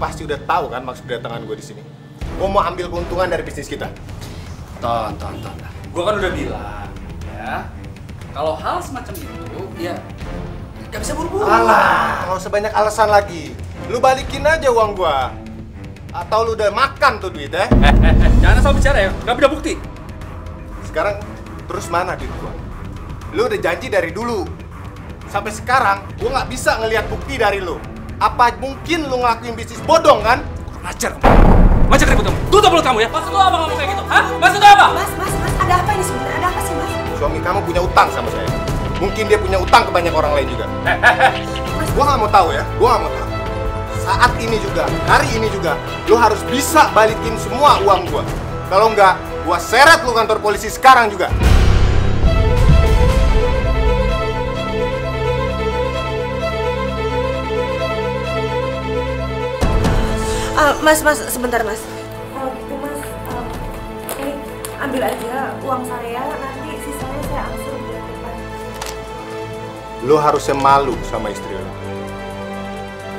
pasti udah tahu kan maksud kedatangan gue di sini. Gue mau ambil keuntungan dari bisnis kita. Ton. Gue kan udah bilang, ya. Kalau hal semacam itu, ya nggak bisa buru-buru. Alah, nggak usah banyak alasan lagi. Lu balikin aja uang gue. Atau lu udah makan tuh duit ya? Jangan asal bicara ya, nggak punya bukti. Sekarang terus mana duit gue? Lu udah janji dari dulu. Sampai sekarang, gue nggak bisa ngelihat bukti dari lu. Apa mungkin lu ngelakuin bisnis bodong kan? Ngajar kamu. Ngajak ribut kamu. Tutup mulut kamu ya. Maksud lu apa kamu kayak gitu? Hah? Maksud lu apa? Mas, ada apa ini sebenarnya? Ada apa sih, Mas? Suami kamu punya utang sama saya. Mungkin dia punya utang ke banyak orang lain juga. Gua nggak mau tahu ya. Gua nggak mau tahu. Saat ini juga, hari ini juga, lu harus bisa balikin semua uang gua. Kalau nggak, gua seret lu kantor polisi sekarang juga. Mas, sebentar, Mas. Kalau gitu, Mas, ini ambil aja uang saya, nanti sisanya saya angsur bulan depan. Lu harusnya malu sama istri lu.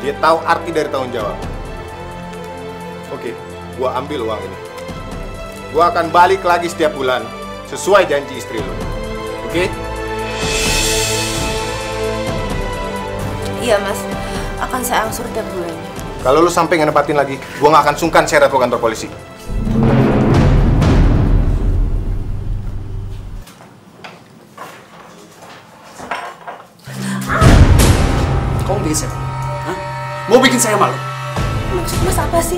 Dia tahu arti dari tanggung jawab. Oke, gua ambil uang ini. Gua akan balik lagi setiap bulan sesuai janji istri lu. Oke? Iya, Mas. Akan saya angsur tiap bulan. Kalau lu sampai ngenepatin lagi, gua nggak akan sungkan seret lu kantor polisi. Kamu bikin saya malu? Hah? Mau bikin saya malu? Maksud Mas apa sih?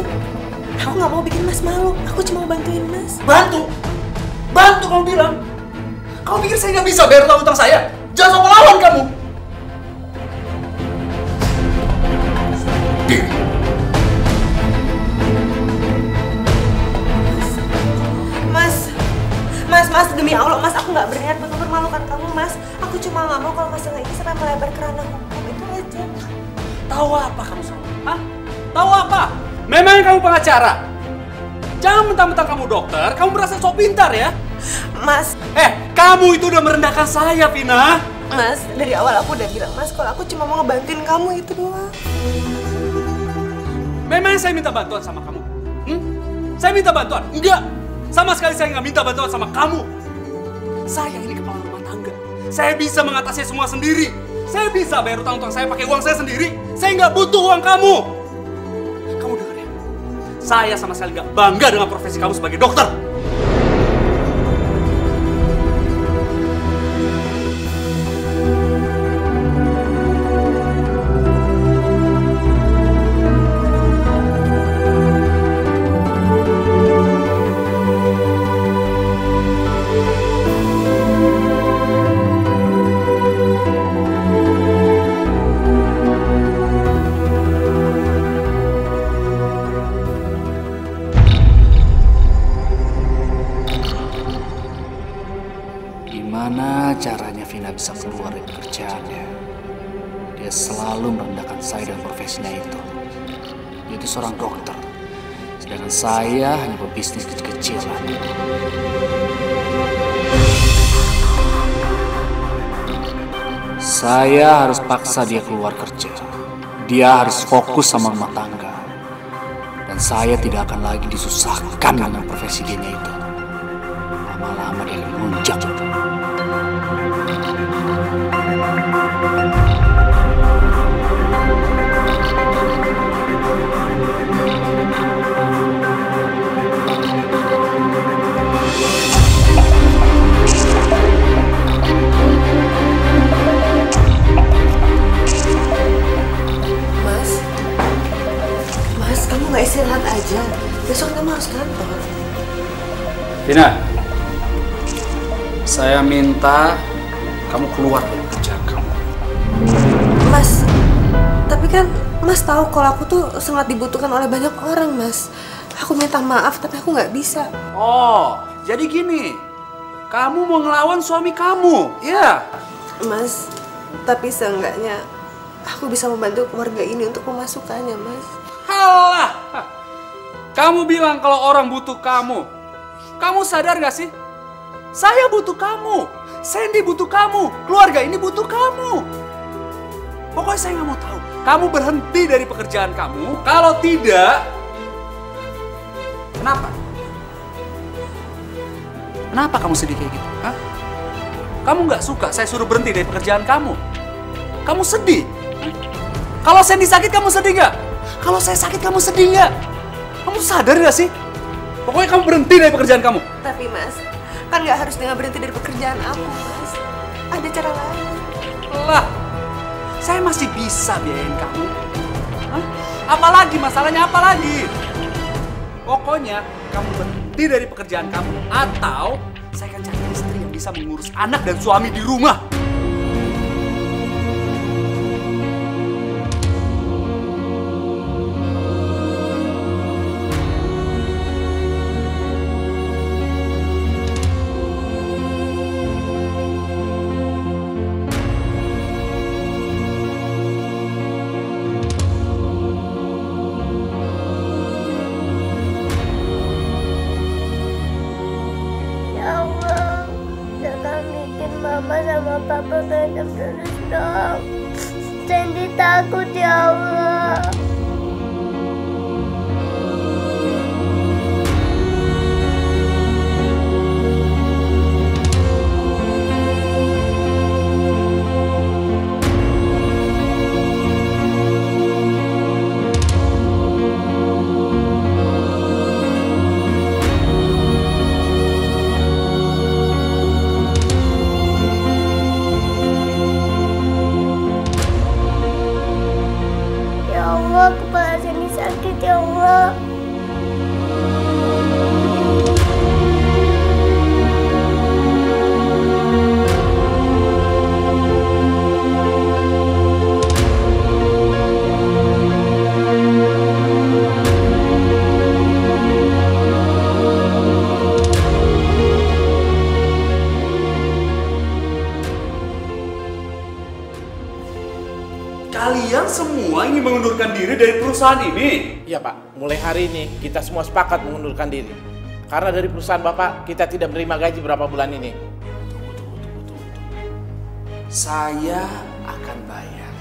Aku nggak mau bikin Mas malu. Aku cuma mau bantuin Mas. Bantu kamu bilang. Kamu pikir saya nggak bisa bayar utang saya? Jangan sok melawan kamu. Mas, demi Allah, Mas, aku nggak berniat untuk mempermalukan kamu, Mas. Aku cuma nggak mau kalau masalah ini sampai melebar ke ranah hukum, itu aja. Tahu apa kamu semua? Hah? Tahu apa? Memang kamu pengacara. Jangan mentang-mentang kamu dokter, kamu merasa sok pintar ya? Mas. Kamu itu udah merendahkan saya, Vina. Mas, dari awal aku udah bilang, Mas, kalau aku cuma mau ngebantuin kamu itu doang. Memang saya minta bantuan sama kamu? Saya minta bantuan? Enggak. Sama sekali saya nggak minta bantuan sama kamu. Saya ini kepala rumah tangga. Saya bisa mengatasi semua sendiri. Saya bisa bayar utang-utang saya pakai uang saya sendiri. Saya nggak butuh uang kamu. Kamu dengar ya? Saya sama sekali nggak bangga dengan profesi kamu sebagai dokter. Gimana caranya Vina bisa keluar dari pekerjaannya? Dia selalu merendahkan saya dan profesinya itu. Dia itu seorang dokter, sedangkan saya hanya berbisnis kecil-kecilan. Saya harus paksa dia keluar kerja. Dia harus fokus sama rumah tangga. Dan saya tidak akan lagi disusahkan dengan profesi dia itu. Lama-lama dia akan melunjak. Mas, kamu nggak istirahat aja. Besok kamu harus kantor. Vina, saya minta kamu keluar dari kerjaan kamu. Mas, tapi kan Mas tahu kalau aku tuh sangat dibutuhkan oleh banyak orang, Mas. Aku minta maaf, tapi aku nggak bisa. Oh, jadi gini, kamu mau ngelawan suami kamu, ya? Mas, tapi seenggaknya aku bisa membantu keluarga ini untuk pemasukannya, Mas. Halah, kamu bilang kalau orang butuh kamu. Kamu sadar gak sih? Saya butuh kamu, Sandy butuh kamu, keluarga ini butuh kamu. Pokoknya saya nggak mau tahu kamu berhenti dari pekerjaan kamu. Kalau tidak, kenapa? Kenapa kamu sedih kayak gitu? Hah? Kamu nggak suka saya suruh berhenti dari pekerjaan kamu? Kamu sedih? Kalau Sandy sakit, kamu sedih nggak? Kalau saya sakit, kamu sedih nggak? Kamu sadar nggak sih? Pokoknya kamu berhenti dari pekerjaan kamu. Tapi Mas, kan nggak harus dengan berhenti dari pekerjaan aku, Mas. Ada cara lain. Lah, saya masih bisa biayain kamu. Hah? Apalagi masalahnya, apalagi? Pokoknya kamu berhenti dari pekerjaan kamu atau saya akan cari istri yang bisa mengurus anak dan suami di rumah. Mama sama Papa berantem terus dong. Sandy takut ya Allah. Kepala Sandy sakit ya Allah. Kalian semua ingin mengundurkan diri dari perusahaan ini? Iya Pak, mulai hari ini kita semua sepakat mengundurkan diri. Karena dari perusahaan Bapak, kita tidak menerima gaji berapa bulan ini. Saya akan bayar.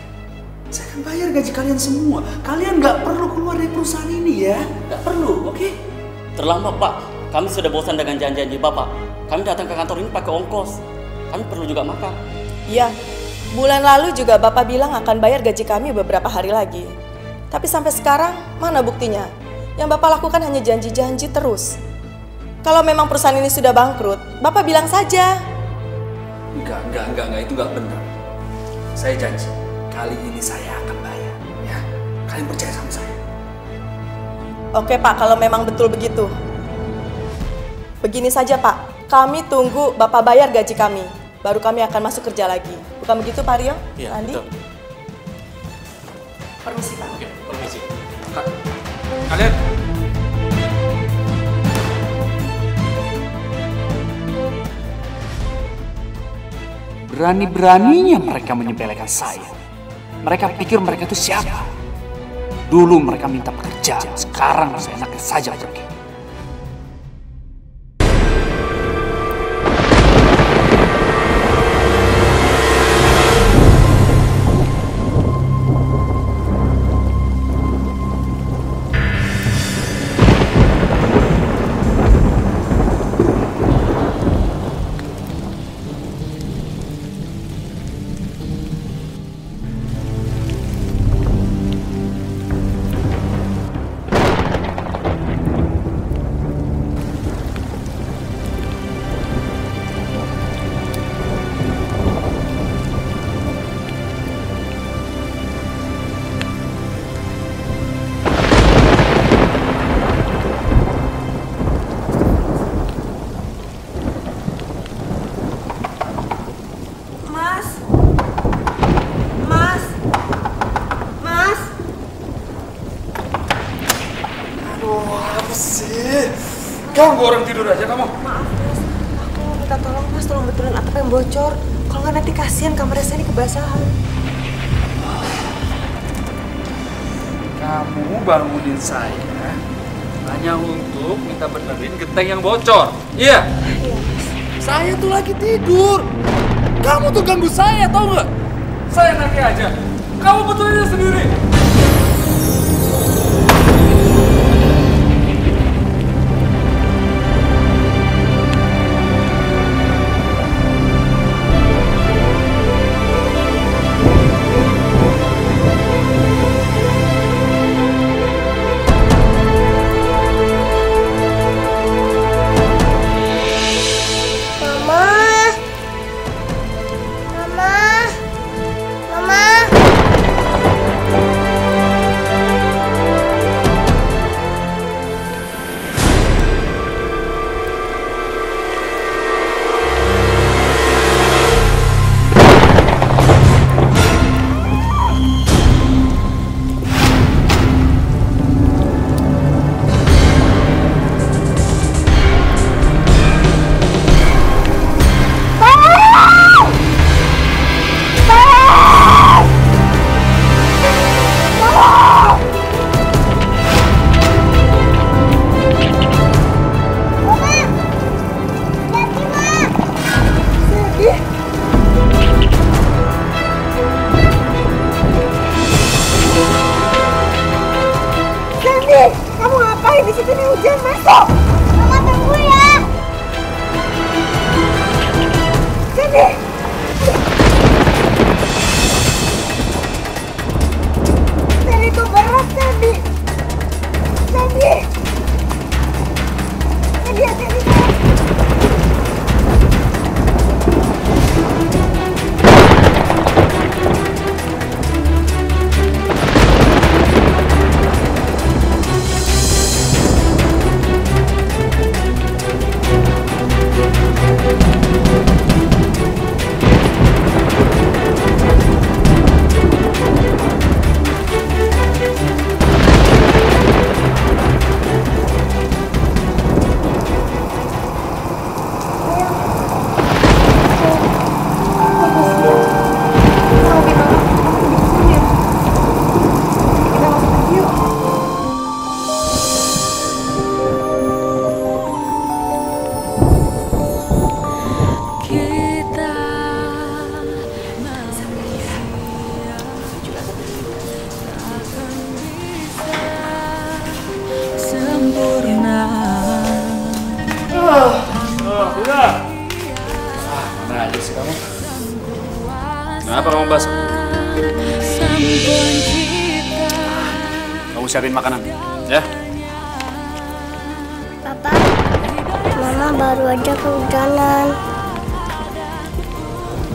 Saya akan bayar gaji kalian semua. Kalian nggak perlu keluar dari perusahaan ini ya. Nggak perlu, oke? Terlambat Pak, kami sudah bosan dengan janji-janji Bapak. Kami datang ke kantor ini pakai ongkos. Kami perlu juga makan. Iya, bulan lalu juga Bapak bilang akan bayar gaji kami beberapa hari lagi. Tapi sampai sekarang, mana buktinya? Yang Bapak lakukan hanya janji-janji terus. Kalau memang perusahaan ini sudah bangkrut, Bapak bilang saja. Enggak, itu nggak benar. Saya janji, kali ini saya akan bayar. Ya, kalian percaya sama saya. Oke Pak, kalau memang betul begitu. Begini saja Pak, kami tunggu Bapak bayar gaji kami. Baru kami akan masuk kerja lagi. Bukan begitu Pak Rio? Iya, Andi? betul. Permisi Pak. Oke, permisi. Kalian berani-beraninya mereka menyepelekan saya. Mereka pikir mereka itu siapa? Dulu mereka minta pekerjaan, sekarang seenaknya saja pergi. Ganggu orang tidur aja kamu. Maaf Mas, aku minta tolong Mas, tolong betulin atap yang bocor. Kalau nggak nanti kasihan kamar saya ini kebasahan. Kamu bangunin saya hanya untuk minta benerin genteng yang bocor. Iya? Iya Mas. Saya tuh lagi tidur. Kamu tuh ganggu saya, tau nggak? Saya nanti aja. Kamu betulin sendiri. Kamu ngapain di situ? Nih hujan, masuk. Mama tunggu ya. Sini. Sandy itu berat, Sandy. Sandy. Sandy, hati-hati. Mana aja sih kamu? Kenapa kamu basah? Kamu siapin makanan, ya? Papa, Mama baru aja kehujanan.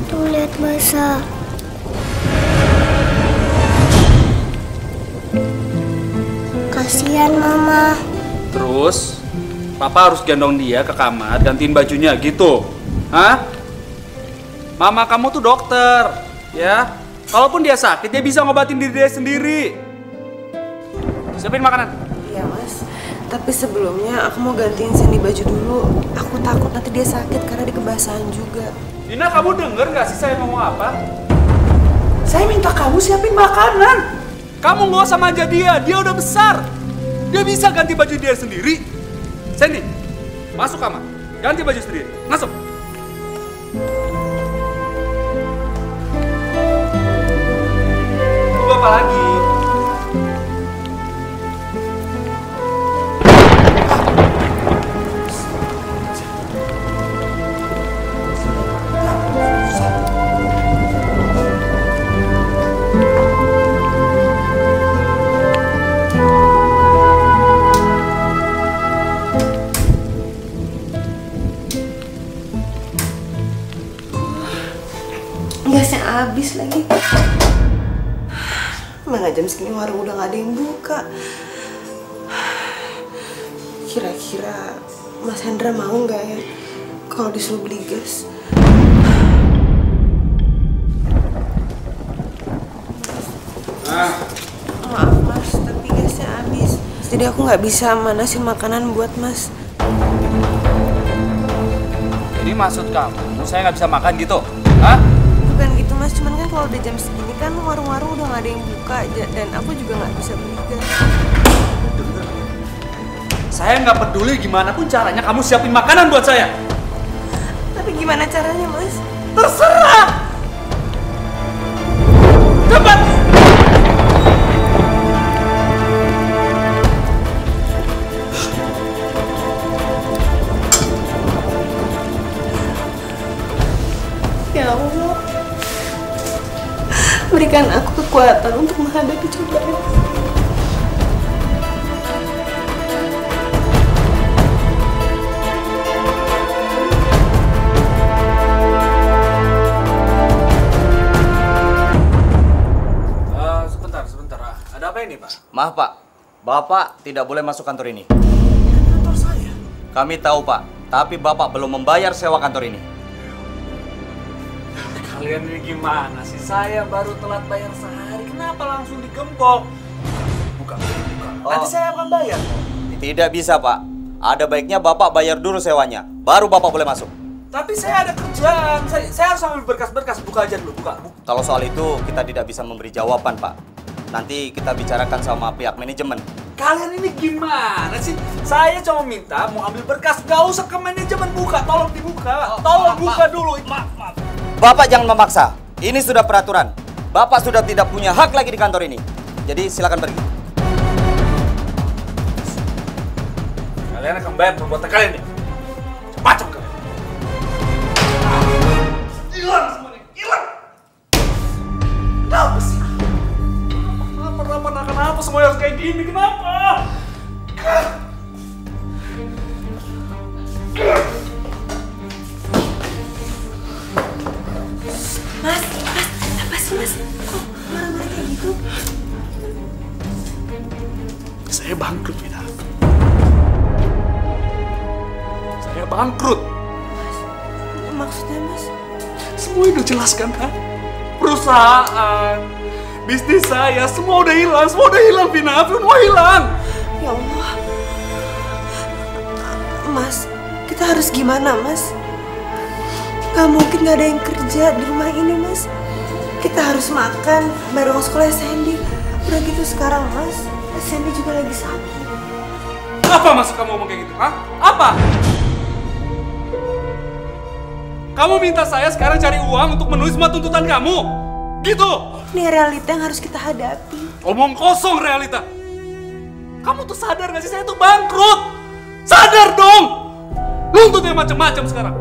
Tuh lihat basah. Kasihan Mama. Terus, Papa harus gendong dia ke kamar, gantiin bajunya gitu. Hah? Mama kamu tuh dokter, ya. Kalaupun dia sakit, dia bisa ngobatin diri dia sendiri. Siapin makanan. Iya mas, tapi sebelumnya aku mau gantiin Sandy baju dulu. Aku takut nanti dia sakit karena dia kebasahan juga. Dina, kamu denger gak sih saya ngomong apa? Saya minta kamu siapin makanan. Kamu nggak usah manja dia udah besar. Dia bisa ganti baju dia sendiri. Sandy, masuk kamar, ganti baju sendiri, masuk. Tunggu apa lagi? Gasnya habis lagi. Mana jam segini warung udah gak ada yang buka. Kira-kira Mas Hendra mau nggak ya kalau disuruh beli gas? Maaf Mas, tapi gasnya habis. Jadi aku nggak bisa manasin makanan buat Mas. Jadi maksud kamu, saya nggak bisa makan gitu? Hah? Bukan gitu Mas, cuman kan kalau udah jam segini kan warung-warung udah nggak ada yang buka dan aku juga nggak bisa beli gas. Saya nggak peduli gimana pun caranya kamu siapin makanan buat saya. Tapi gimana caranya Mas? Terserah. Cepat. berikan aku kekuatan untuk menghadapi cobaan. Sebentar. Ada apa ini, Pak? Maaf Pak, Bapak tidak boleh masuk kantor ini. Kantor saya. Kami tahu Pak, tapi Bapak belum membayar sewa kantor ini. Kalian ini gimana sih? Saya baru telat bayar sehari, kenapa langsung digembok? Buka. Nanti saya akan bayar. Tidak bisa Pak, ada baiknya Bapak bayar dulu sewanya, baru Bapak boleh masuk. Tapi saya ada kerjaan, saya harus ambil berkas-berkas. Buka aja dulu, buka. Kalau soal itu kita tidak bisa memberi jawaban Pak. Nanti kita bicarakan sama pihak manajemen. Kalian ini gimana sih? Saya cuma minta mau ambil berkas, gak usah ke manajemen. Buka, tolong dibuka. Tolong buka dulu. Maaf. Bapak jangan memaksa, ini sudah peraturan. Bapak sudah tidak punya hak lagi di kantor ini. Jadi silakan pergi. Kalian akan bayar perbuatan kalian nih. Cepat kalian. Hilang semuanya, hilang. Kenapa sih? Kenapa semuanya harus kayak gini? Kenapa? Mas, apa sih Mas? Kok marah-marah kayak gitu? Saya bangkrut, Vina. Saya bangkrut. Mas, maksudnya Mas? Semua udah jelas kan? Perusahaan, bisnis saya, semua udah hilang, Vina, semua hilang. Ya Allah. Mas, kita harus gimana, Mas? Gak mungkin gak ada yang kerja di rumah ini, Mas. Kita harus makan, bayar uang sekolah Sandy. Udah gitu sekarang, Mas, Sandy juga lagi sakit. Apa maksud kamu ngomong kayak gitu, hah? Apa? Kamu minta saya sekarang cari uang untuk menulis semua tuntutan kamu? Gitu? Ini realita yang harus kita hadapi. Omong kosong realita. Kamu tuh sadar gak sih saya tuh bangkrut? Sadar dong! Nuntutnya macam-macam sekarang.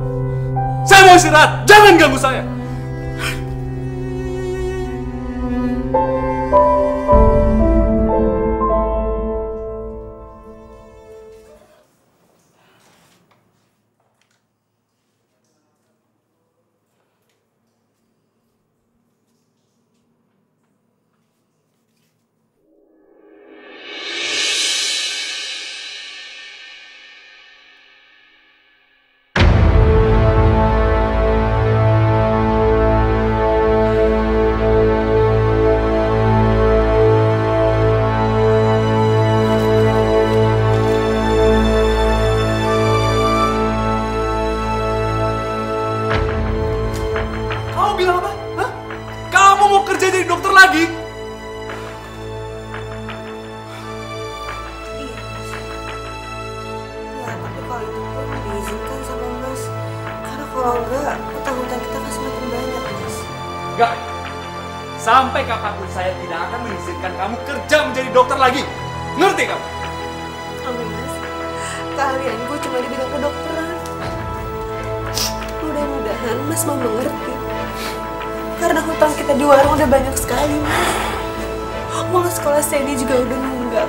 Saya mau istirahat, jangan ganggu saya. Enggak. Sampai kapanpun saya tidak akan mengizinkan kamu kerja menjadi dokter lagi. Ngerti kamu? Amin, Mas. Kalian gue cuma di bidang kedokteran. Mudah-mudahan Mas mau mengerti. Karena hutang kita di warung udah banyak sekali, Mas. Uang sekolah Sandy juga udah nunggak.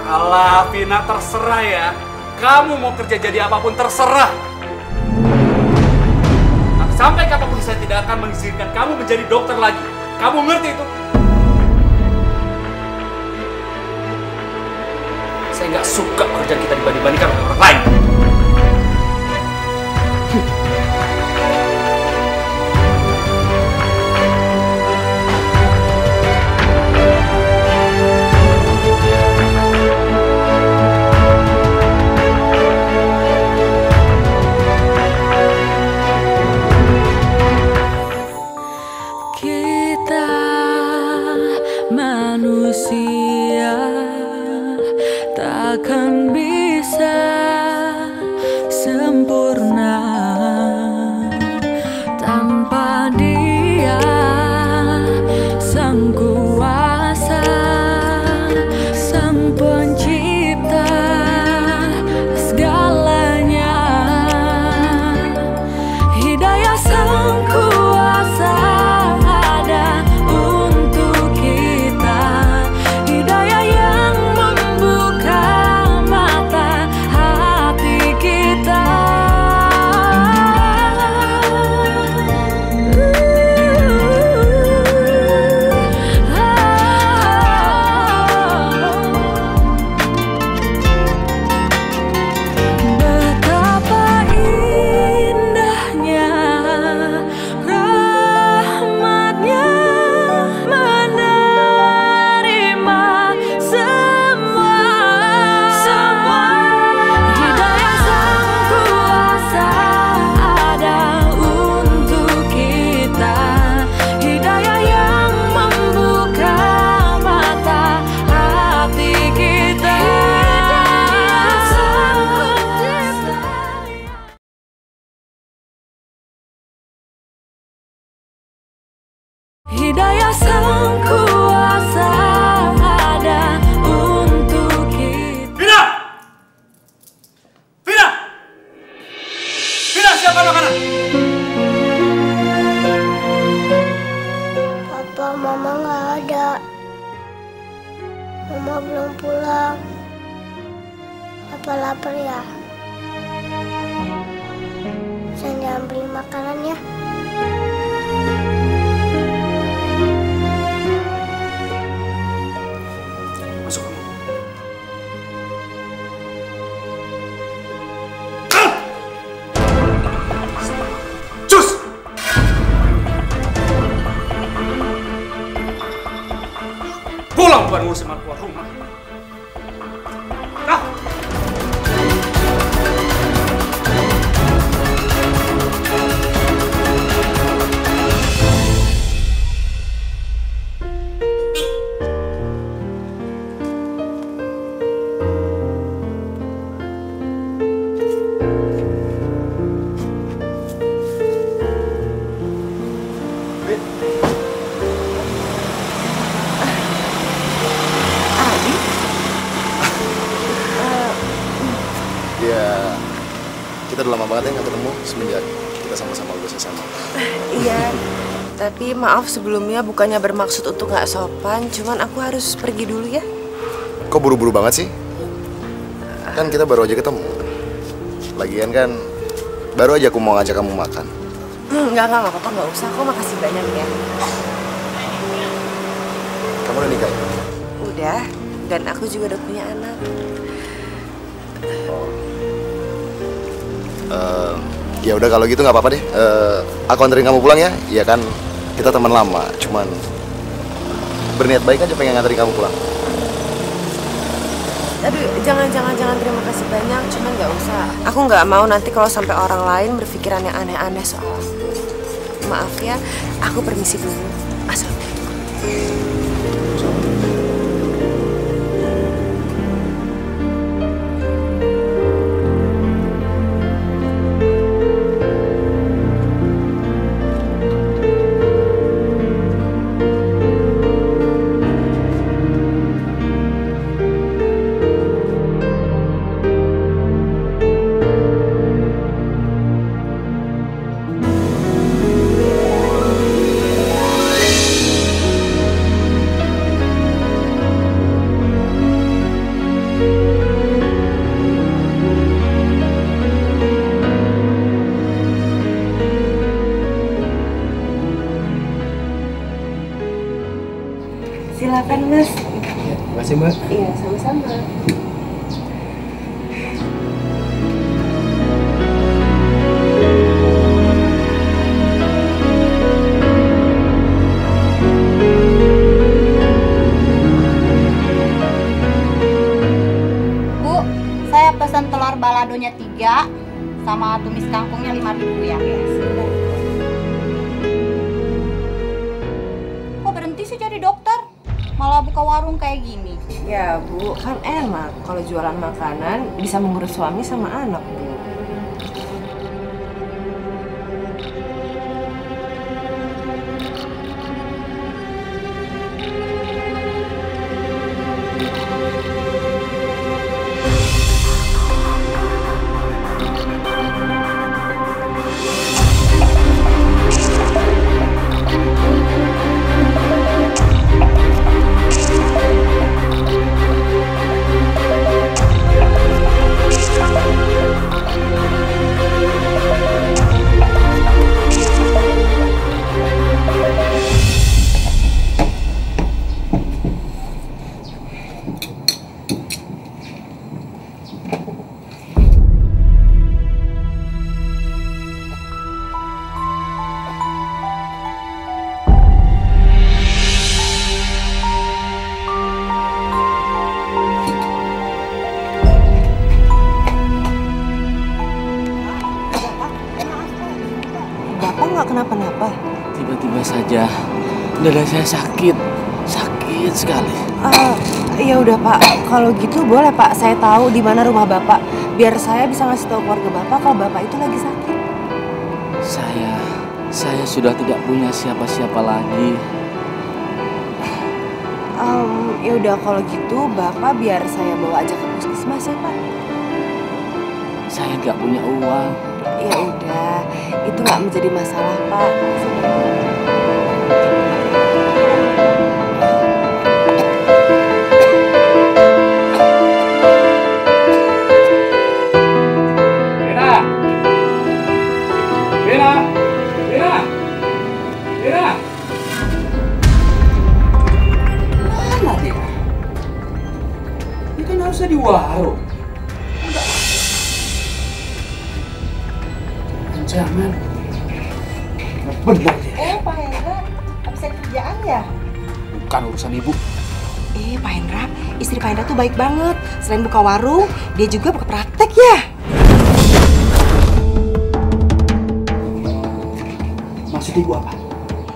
Alah, Vina, terserah ya. Kamu mau kerja jadi apapun terserah. Tapi sampai kapanpun saya tidak akan mengizinkan kamu menjadi dokter lagi. Kamu ngerti itu? Saya nggak suka pekerjaan kita dibanding-bandingkan oleh orang lain. Manusia takkan bisa daya sang kuasa ada untuk kita. Vina! Vina! Vina, siapkan makanan! Papa, Mama nggak ada. Mama belum pulang. Papa lapar ya? Saya beli makanan ya. Masuk kamu. Cus! Pulang bukan ngurusin malu keluar rumah. Ah! Ya, kita udah lama banget ya nggak ketemu semenjak kita sama-sama lulus SMA. Iya, tapi maaf sebelumnya bukannya bermaksud untuk nggak sopan, cuman aku harus pergi dulu ya. Kok buru-buru banget sih? Kan kita baru aja ketemu. Lagian kan baru aja aku mau ngajak kamu makan. Nggak apa-apa, nggak usah. Aku makasih banyak ya. Kamu udah nikah ya? Udah, dan aku juga udah punya anak. Ya udah kalau gitu nggak apa-apa deh. Aku anterin kamu pulang ya. Iya kan kita teman lama, cuman berniat baik aja pengen nganterin kamu pulang. Aduh, jangan terima kasih banyak, cuman nggak usah. Aku nggak mau nanti kalau sampai orang lain berpikiran yang aneh-aneh soal aku. Maaf ya, aku permisi dulu. Assalamualaikum. Silakan Mas. Terima kasih Mbak. Iya, sama-sama. Bu, saya pesan telur baladonya 3 sama tumis kangkungnya 5.000 ya. Kok berhenti sih jadi dokter? Malah buka warung kayak gini. Ya Bu, kan enak kalau jualan makanan bisa mengurus suami sama anak Bu. Bapak nggak kenapa-napa? Tiba-tiba saja dada saya sakit sekali. Ya udah Pak, kalau gitu boleh Pak, saya tahu di mana rumah Bapak, biar saya bisa ngasih tahu keluarga Bapak kalau Bapak itu lagi sakit. Saya sudah tidak punya siapa-siapa lagi. Ya udah kalau gitu Bapak biar saya bawa aja ke puskesmas ya Pak. Saya nggak punya uang. Ya udah, itu nggak menjadi masalah Pak. Harusnya di warung. Jangan. Benar dia. Pak Hendra, habis kerjaan ya? Bukan urusan ibu. Pak Hendra, istri Pak Hendra tuh baik banget. Selain buka warung, dia juga buka praktek ya. Maksud ibu apa?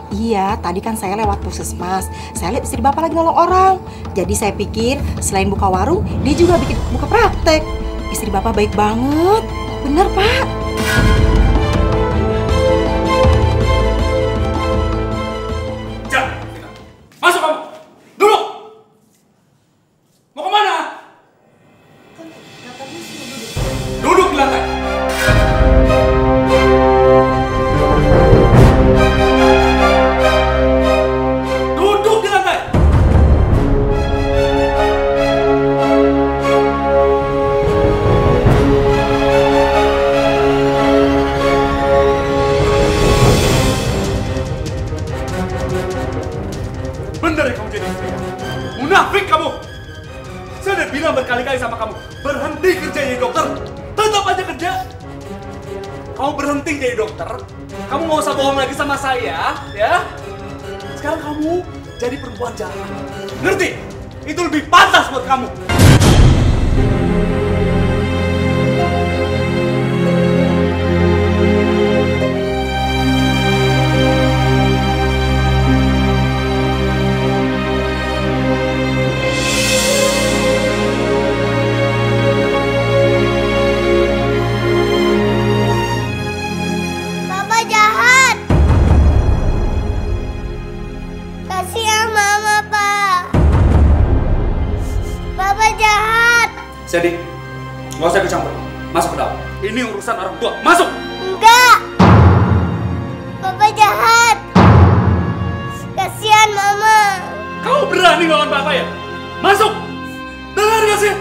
Iya, tadi kan saya lewat puskesmas. Saya lihat istri Bapak lagi nolong orang. Jadi saya pikir selain buka warung, dia juga buka praktek. Istri Bapak baik banget. Bener, Pak. Jangan! Masuk kamu! Duduk! Mau kemana? Duduk di lantai! Berkali-kali sama kamu, berhenti kerja jadi dokter, tetap aja kerja. Kamu berhenti jadi dokter, kamu nggak usah bohong lagi sama saya, ya. Sekarang kamu jadi perempuan jalan, ngerti? Itu lebih pantas buat kamu. Jadi, nggak usah ikut campur. Masuk ke dalam. Ini urusan orang tua. Masuk! Enggak! Bapak jahat! Kasihan Mama! Kamu berani ngelawan Bapak ya? Masuk! Dengar gak sih?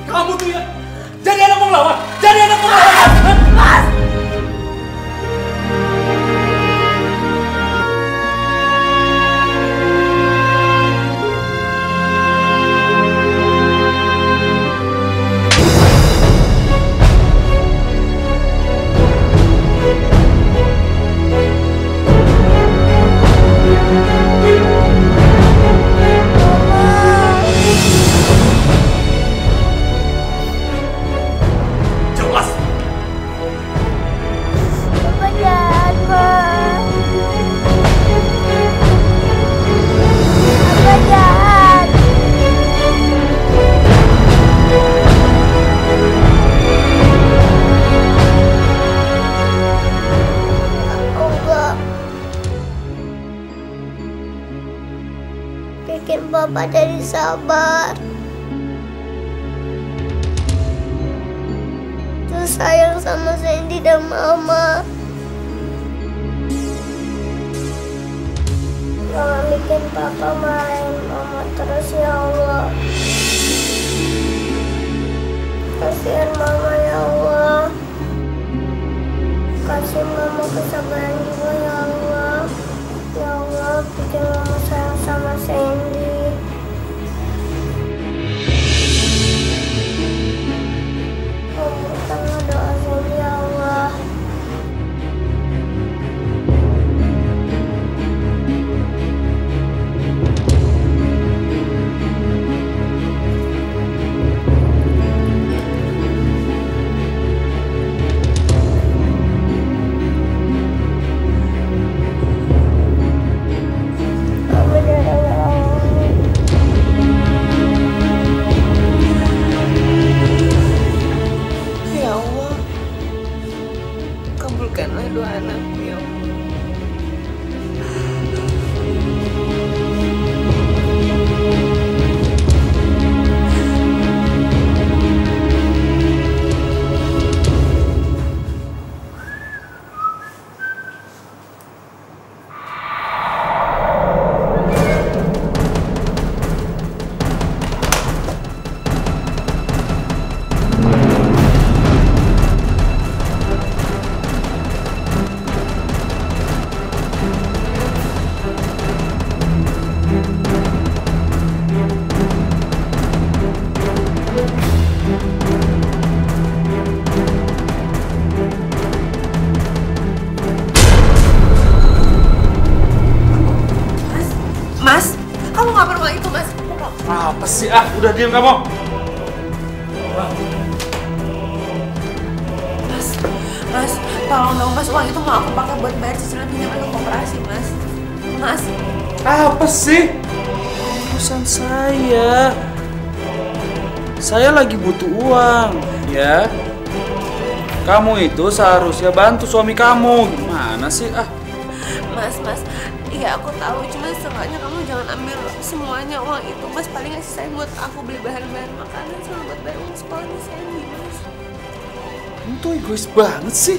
Kamu tuh ya, jadi anak mau ngelawan! Jadi anak mau ngelawan! Mas! Bikin Bapak jadi sabar. Terus sayang sama Sandy dan Mama. Jangan bikin Papa marahin Mama terus ya Allah. Kasihan Mama ya Allah. Kasih Mama kesabaran juga ya Allah. Ya Allah, bikin Mama sayang sama Sandy. Kabulkanlah doa Sandy ya Allah. sih? Ah, udah diam kamu. Mas, tolong dong mas, uang itu mau aku pakai buat bayar cicilan pinjaman ke koperasi mas. Mas. Apa sih? Urusan saya. Saya lagi butuh uang, ya. Kamu itu seharusnya bantu suami kamu. Gimana sih? Ah. Mas, iya aku tahu, cuma seenggaknya kamu jangan ambil semuanya uang itu mas. Paling ngasih saya buat aku beli bahan-bahan makanan sama buat bayar uang sekolahnya Sandy mas. Kamu tuh egois banget sih.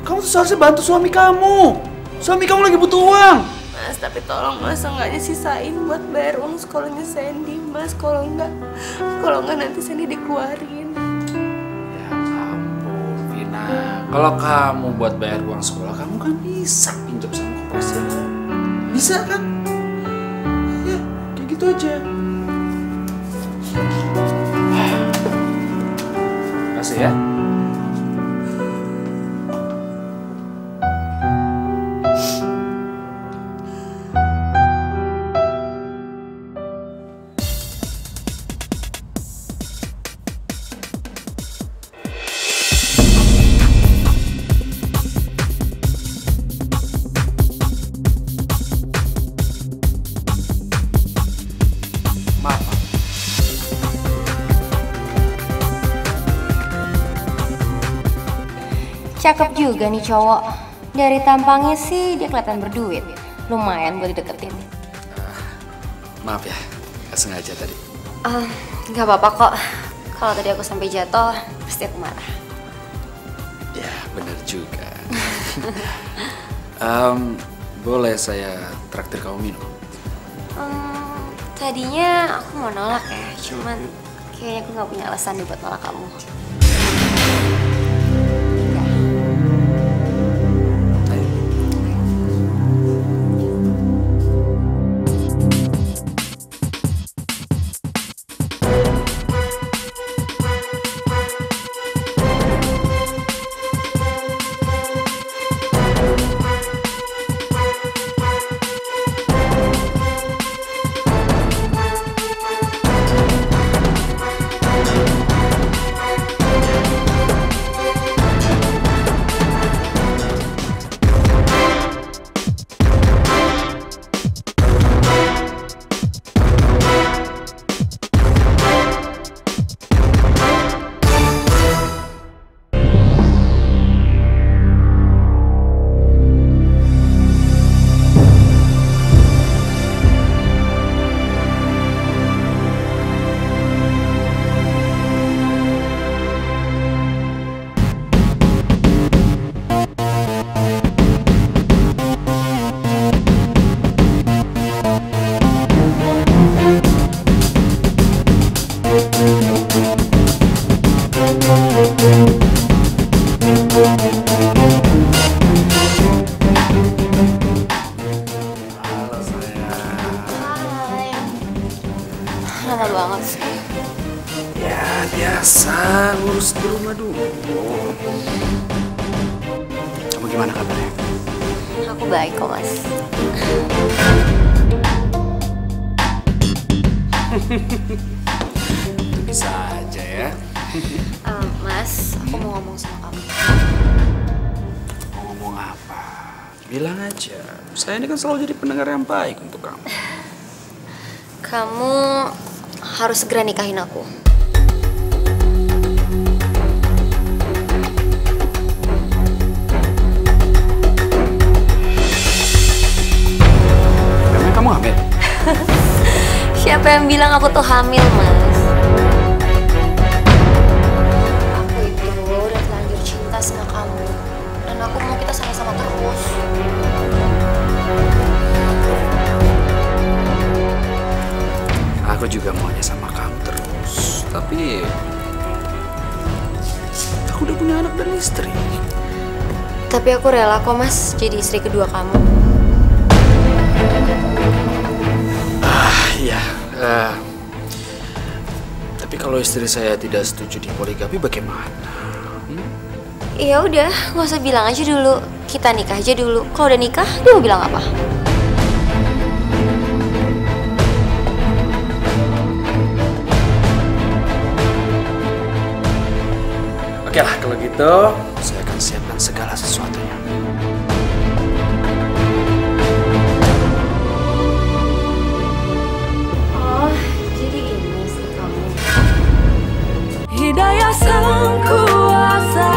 Kamu tuh seharusnya bantu suami kamu. Suami kamu lagi butuh uang. Mas, tapi tolong mas, seenggaknya sisain buat bayar uang sekolahnya Sandy mas. Kalau enggak nanti Sandy dikeluarin. Ya ampun, Vina. Kalau kamu buat bayar uang sekolah, kamu kan bisa pinjam sama koperasi yang lain. Bisa kan? Ya, kayak gitu aja. Kasih ya. Cakep juga nih cowok. Dari tampangnya sih dia kelihatan berduit. Lumayan buat dideketin. Maaf ya, nggak sengaja tadi. Nggak apa-apa kok. Kalau tadi aku sampai jatuh, pasti aku marah. Ya, benar juga. Boleh saya traktir kamu minum? Tadinya aku mau nolak ya, cuman kayaknya aku nggak punya alasan nih buat nolak kamu. Lama banget sih. Ya biasa, ngurus di rumah dulu. Kamu gimana kabarnya? Aku baik kok mas. Itu bisa aja ya. Mas, aku mau ngomong sama kamu. Mau ngomong apa? Bilang aja. Saya ini kan selalu jadi pendengar yang baik untuk kamu. Kamu harus segera nikahin aku. Memang kamu hamil? Siapa yang bilang aku tuh hamil, Mas? Aku itu udah terlanjur cinta sama kamu. Dan aku mau kita sama-sama terus. Aku juga maunya sama kamu terus. Tapi aku udah punya anak dan istri. Tapi aku rela kok, Mas, jadi istri kedua kamu. Iya. Tapi kalau istri saya tidak setuju di poligami bagaimana? Ya udah, nggak usah bilang aja dulu. Kita nikah aja dulu. Kalau udah nikah, dia mau bilang apa? Oke lah, kalau gitu saya akan siapkan segala sesuatunya. Oh, jadi ini sih kamu. Hidayah sang kuasa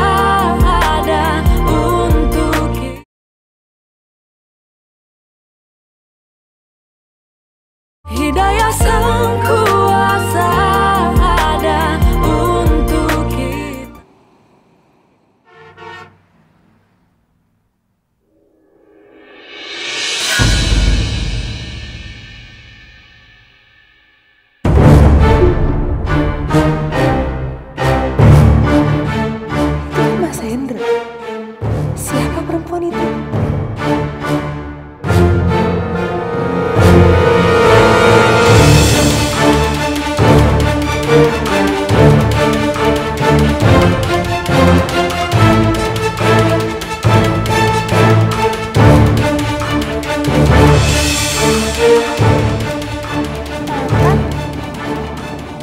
ada untuk kita. Hidayah sang kuasa ada untuk kita. Mas Hendra, siapa perempuan itu?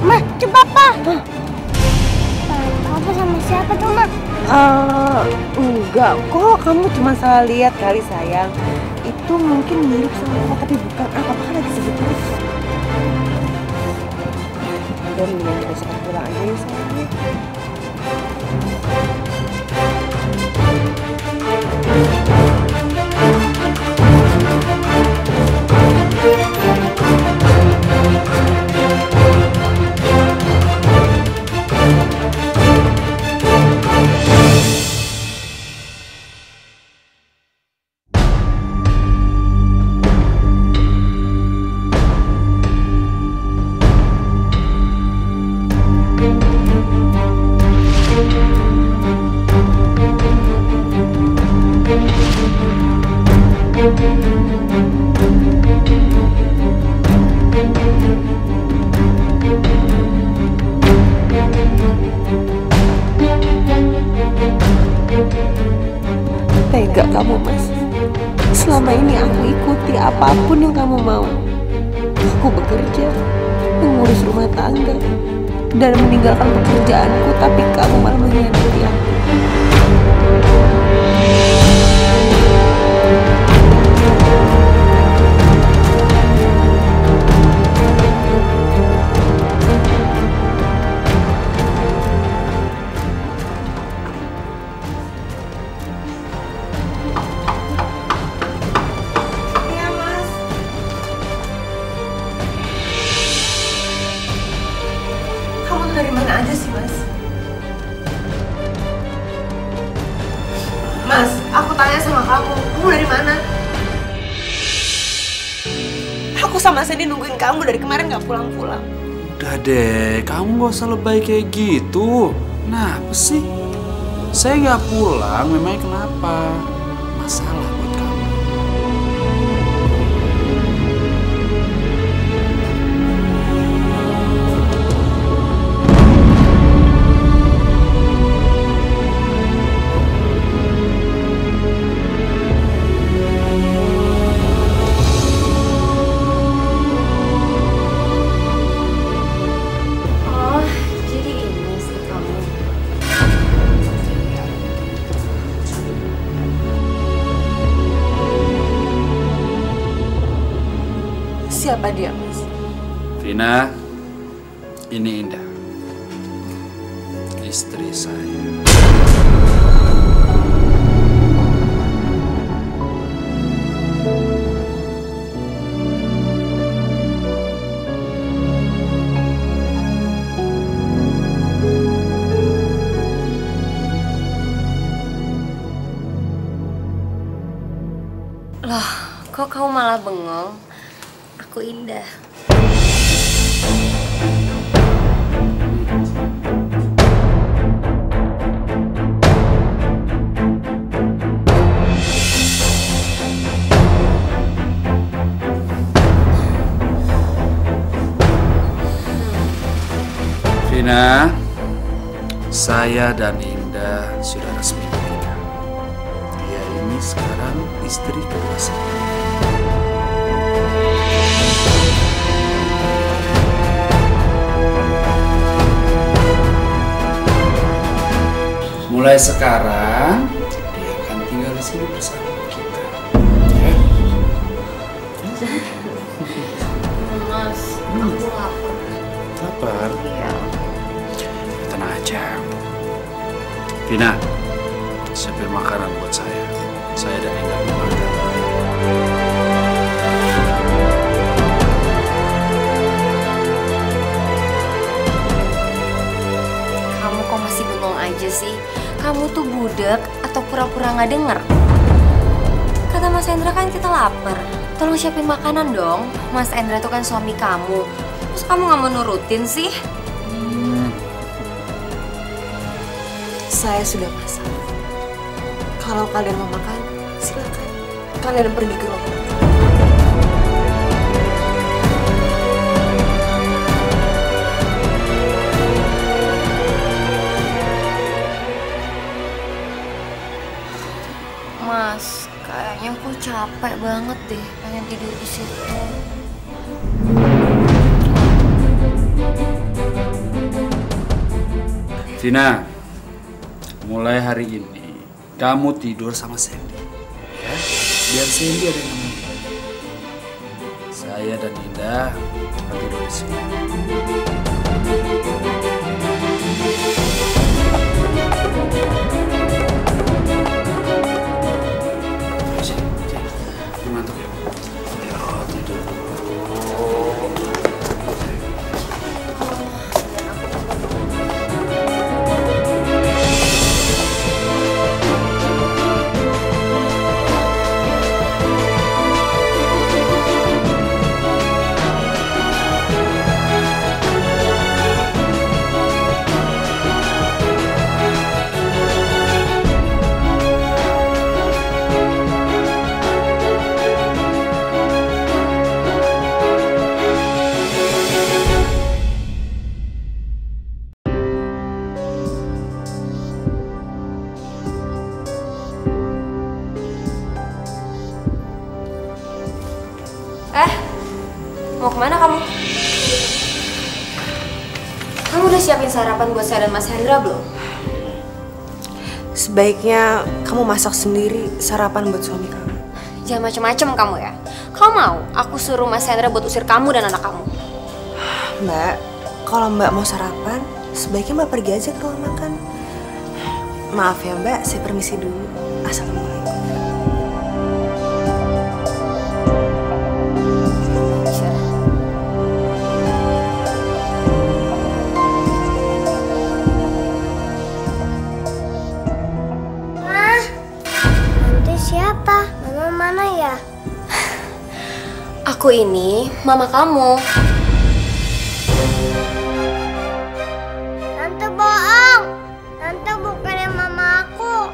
Ma, coba Pak. Apa sama siapa tuh, Ma? Enggak kok, kamu cuma salah lihat kali sayang. Itu mungkin mirip sama Papa tapi bukan. Papa kan lagi sibuk terus. Udah mendingan kita cepat pulang aja ya sayang. Tega kamu, Mas. Selama ini aku ikuti apapun yang kamu mau. Aku bekerja, mengurus rumah tangga, dan meninggalkan pekerjaanku, tapi kamu malah mengkhianati aku. Dari mana aja sih, Mas? Mas, aku tanya sama kamu dari mana? Aku sama Sandy nungguin kamu dari kemarin gak pulang-pulang. Udah deh, kamu gak usah lebay kayak gitu. Kenapa sih? Saya gak pulang, memangnya kenapa? Masalah buat kamu. Siapa dia, Mas? Vina, ini Indah, istri saya. Loh, kok kamu malah bengong? Aku Indah. Vina, saya dan Indah sudah resmi menikah. Dia ini sekarang istri kedua saya. Mulai sekarang dia akan tinggal di sini bersama kita. Ya? Mas, aku lapar. Lapar? Iya. Tenang aja. Vina, siapin makanan buat saya. Saya dan Indah mau makan. Kamu kok masih bengong aja sih? Kamu tuh budek atau pura-pura nggak denger? Kata Mas Hendra kan kita lapar. Tolong siapin makanan dong. Mas Hendra tuh kan suami kamu. Terus kamu nggak mau nurutin sih? Saya sudah masak. Kalau kalian mau makan, silakan. Kalian pergi ke ruang. Mas, kayaknya aku capek banget deh, pengen tidur di situ. Vina, mulai hari ini kamu tidur sama Sandy, ya? Biar Sandy ada yang nemenin. Saya dan Indah akan tidur di sini. Ngantuk ya? Ayo tidur. Mau kemana kamu? Kamu udah siapin sarapan buat saya dan Mas Hendra belum? Sebaiknya kamu masak sendiri sarapan buat suami kamu. Jangan macem-macem kamu ya. Kamu mau aku suruh Mas Hendra buat usir kamu dan anak kamu? Mbak, kalau Mbak mau sarapan, sebaiknya Mbak pergi aja ke ruang makan. Maaf ya Mbak, saya permisi dulu. Assalamualaikum. Siapa? Mama mana ya? Aku ini mama kamu. Tante bohong. Tante bukannya mama aku.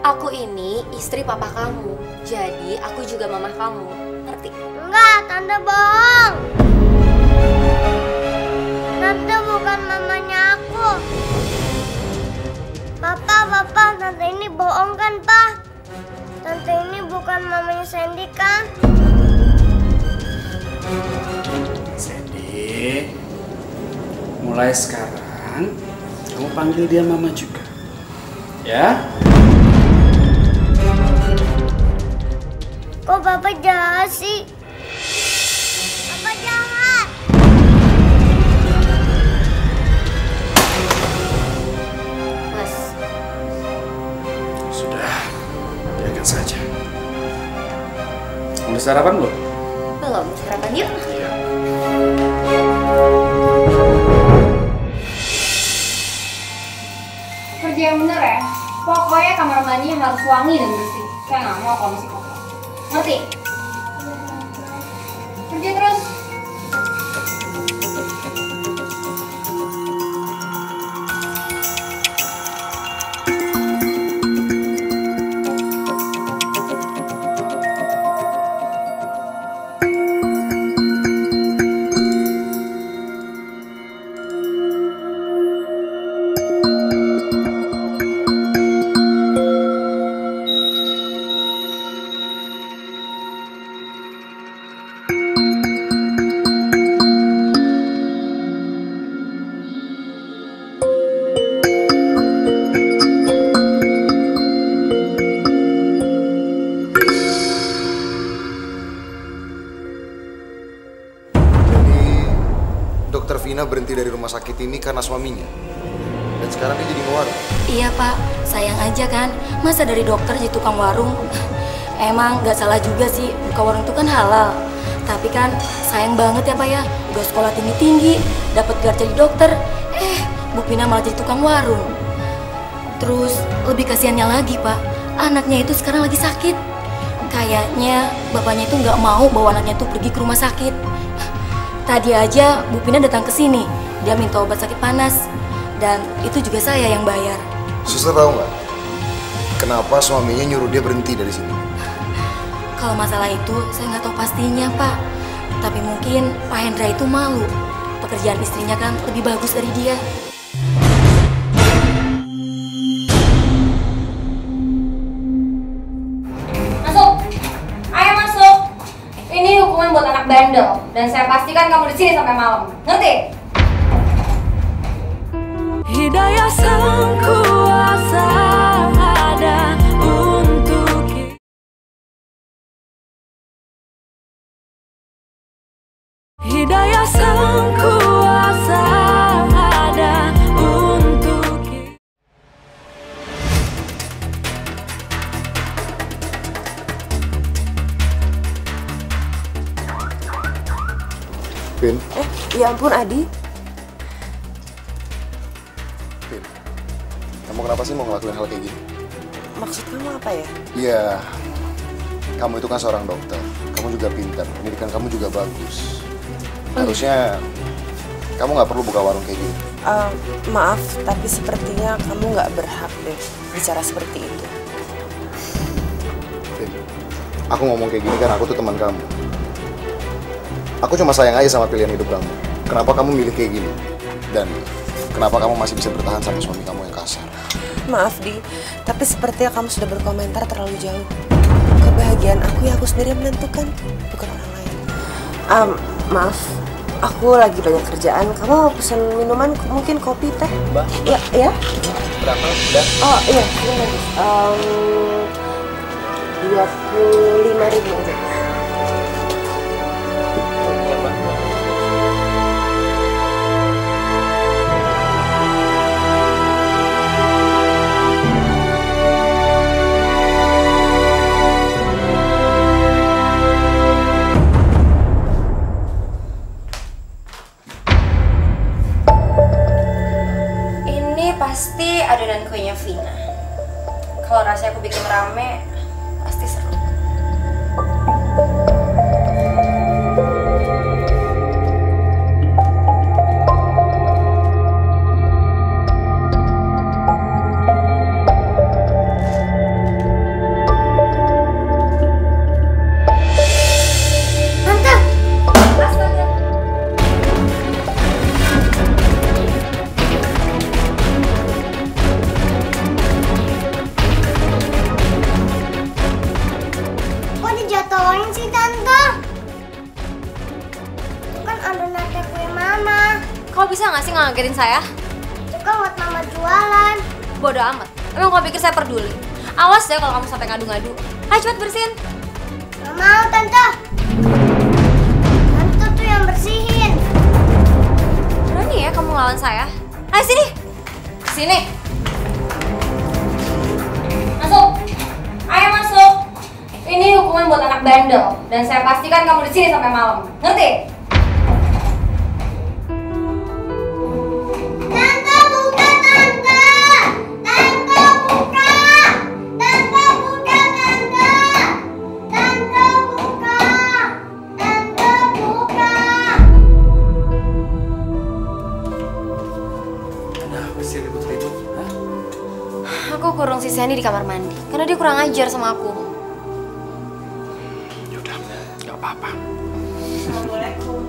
Aku ini istri papa kamu. Jadi aku juga mama kamu. Ngerti? Enggak, tante bohong. Tante bukan mamanya aku. Papa, tante ini bohong kan, Pak? Tante ini bukan mamanya Sandy kan? Sandy, mulai sekarang kamu panggil dia mama juga, ya? Kok Papa jahat sih? Papa jahat! Saja. Udah sarapan belum? Belum, sarapan yuk. Iya. Kerja yang bener ya. Pokoknya kamar mandi harus wangi dan bersih. Saya nggak mau kalau masih kotor. Ngerti? Kerja terus. dari rumah sakit ini karena suaminya. Dan sekarang dia jadi ngewarung. Iya Pak, sayang aja kan. Masa dari dokter jadi tukang warung? Emang nggak salah juga sih, buka warung itu kan halal. Tapi kan sayang banget ya Pak ya, udah sekolah tinggi-tinggi, dapat gelar jadi dokter. Bu Pina malah jadi tukang warung. Terus lebih kasihannya lagi Pak, anaknya itu sekarang lagi sakit. Kayaknya bapaknya itu nggak mau bawa anaknya itu pergi ke rumah sakit. Tadi aja Bu Pina datang ke sini, dia minta obat sakit panas. Dan itu juga saya yang bayar. Suster tahu nggak? Kenapa suaminya nyuruh dia berhenti dari sini? Kalau masalah itu saya nggak tahu pastinya Pak. Tapi mungkin Pak Hendra itu malu. Pekerjaan istrinya kan lebih bagus dari dia. Masuk! Ayo masuk! Ini hukuman buat anak bandel. Dan saya pastikan kamu di sini sampai malam. Ngerti? Hidayah Sang Kuasa ada untuk kita. Hidayah Sang Kuasa ada untuk kita. Pin, Ya ampun Adi. kamu kenapa sih mau ngelakuin hal kayak gini? Maksud kamu apa ya? Iya, kamu itu kan seorang dokter. Kamu juga pintar, pendidikan kamu juga bagus. Harusnya kamu nggak perlu buka warung kayak gini. Maaf, tapi sepertinya kamu nggak berhak deh bicara seperti itu. Pin, aku ngomong kayak gini karena aku tuh teman kamu. Aku cuma sayang aja sama pilihan hidup kamu. Kenapa kamu milih kayak gini? Dan kenapa kamu masih bisa bertahan sama suami kamu yang kasar? Maaf Di, tapi sepertinya kamu sudah berkomentar terlalu jauh. Kebahagiaan aku ya aku sendiri menentukan, bukan orang lain. Maaf, aku lagi banyak kerjaan. Kamu mau pesen minuman, mungkin kopi, teh? Mbak? Ya? Berapa? Udah? Oh iya, 25.000 aja. Pasti adonan kuenya Vina. Kalau rasanya aku bikin rame, pasti seru. Ngagetin saya? Itu kan buat mama jualan. Bodoh amat. Emang kau pikir saya peduli? Awas ya kalau kamu sampai ngadu-ngadu. Ayo cepet bersihin. Gak mau tante. Tante tuh yang bersihin. Berani ya kamu ngelawan saya? Ayo sini. Sini. Masuk. Ayo masuk. Ini hukuman buat anak bandel. Dan saya pastikan kamu di sini sampai malam. Ngerti? Aku kurung si Sandy di kamar mandi karena dia kurang ajar sama aku. Yaudah, nggak apa-apa. Assalamualaikum.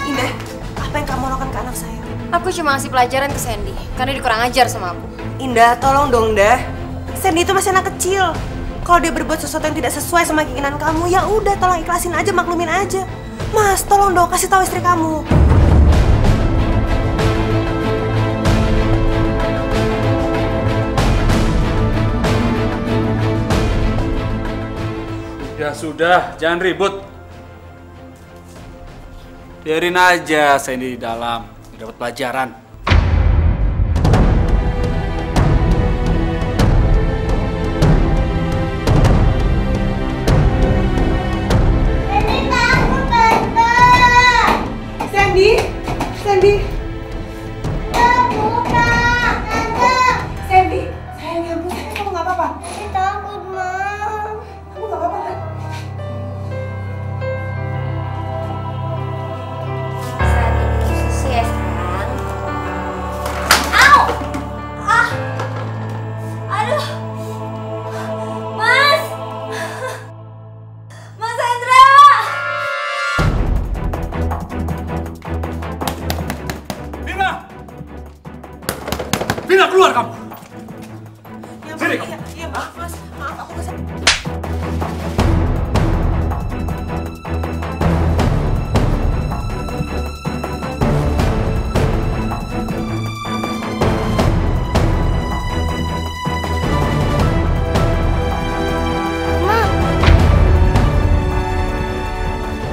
Indah, apa yang kamu lakukan ke anak saya? Aku cuma ngasih pelajaran ke Sandy karena dia kurang ajar sama aku. Indah, tolong dong, Dah. Sandy itu masih anak kecil. Kalau dia berbuat sesuatu yang tidak sesuai sama keinginan kamu, ya udah tolong ikhlasin aja, maklumin aja. Mas, tolong dong kasih tahu istri kamu. Ya sudah, jangan ribut. Biarin aja Sandy di dalam, dapat pelajaran. Sandy. Buka, Tante. Sandy, sayang ya ampun, sayang kamu nggak apa-apa? Saya takut, Ma. Kamu nggak apa-apa kan? Susu ya sayang. Au! Ah! Aduh! Mas! Mas Hendra! Vina, keluar kamu! Ya, Sini kamu. Iya, maaf Mas. Maaf, aku nggak sengaja.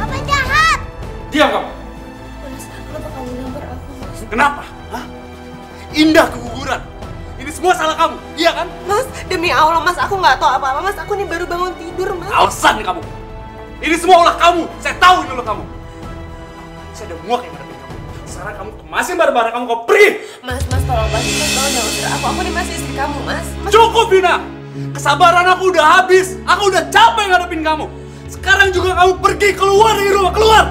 Papa jahat. Diam kamu! Mas, kenapa kamu nampar aku, Mas? Kenapa? Hah? Indah keguguran. Ini semua salah kamu, iya kan? Mas, demi Allah Mas, aku nggak tahu apa-apa Mas. Aku nih baru bangun tidur Mas. Alasan kamu. Ini semua ulah kamu. Saya tahu ini ulah kamu. Saya udah muak yang ngadepin kamu. Sekarang kamu kemasin barang-barang kamu, kau pergi. Mas, tolong Mas, tolong jangan usir aku. Aku nih masih istri kamu, Mas. Cukup, Vina. Kesabaran aku udah habis. Aku udah capek ngadepin kamu. Sekarang juga kamu pergi keluar dari rumah, keluar.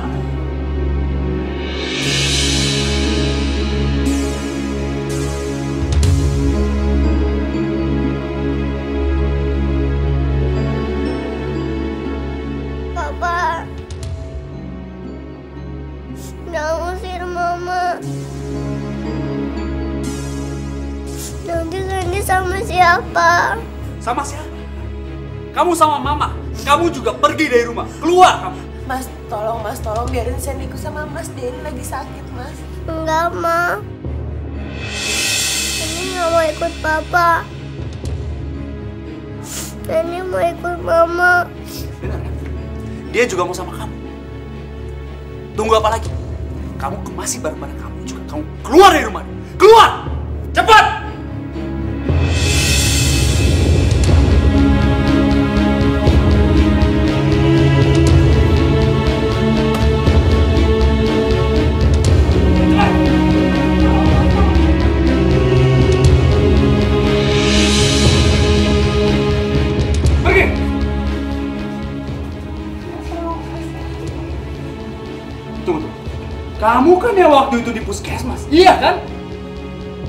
Papa. Jangan usir Mama. Nanti Sandy sama siapa? Sama siapa? Kamu sama Mama. Kamu juga pergi dari rumah. Keluar kamu. Mas, tolong biarin Sandyku sama Mas Den lagi sakit, Mas. Enggak, Ma. Sandy nggak mau ikut Papa. Sandy mau ikut Mama. Benar kan? Dia juga mau sama kamu. Tunggu apa lagi? Kamu kemasi barang-barang kamu juga. Kamu keluar dari rumah. Keluar! Cepat! Kamu kan yang waktu itu di puskesmas, iya kan?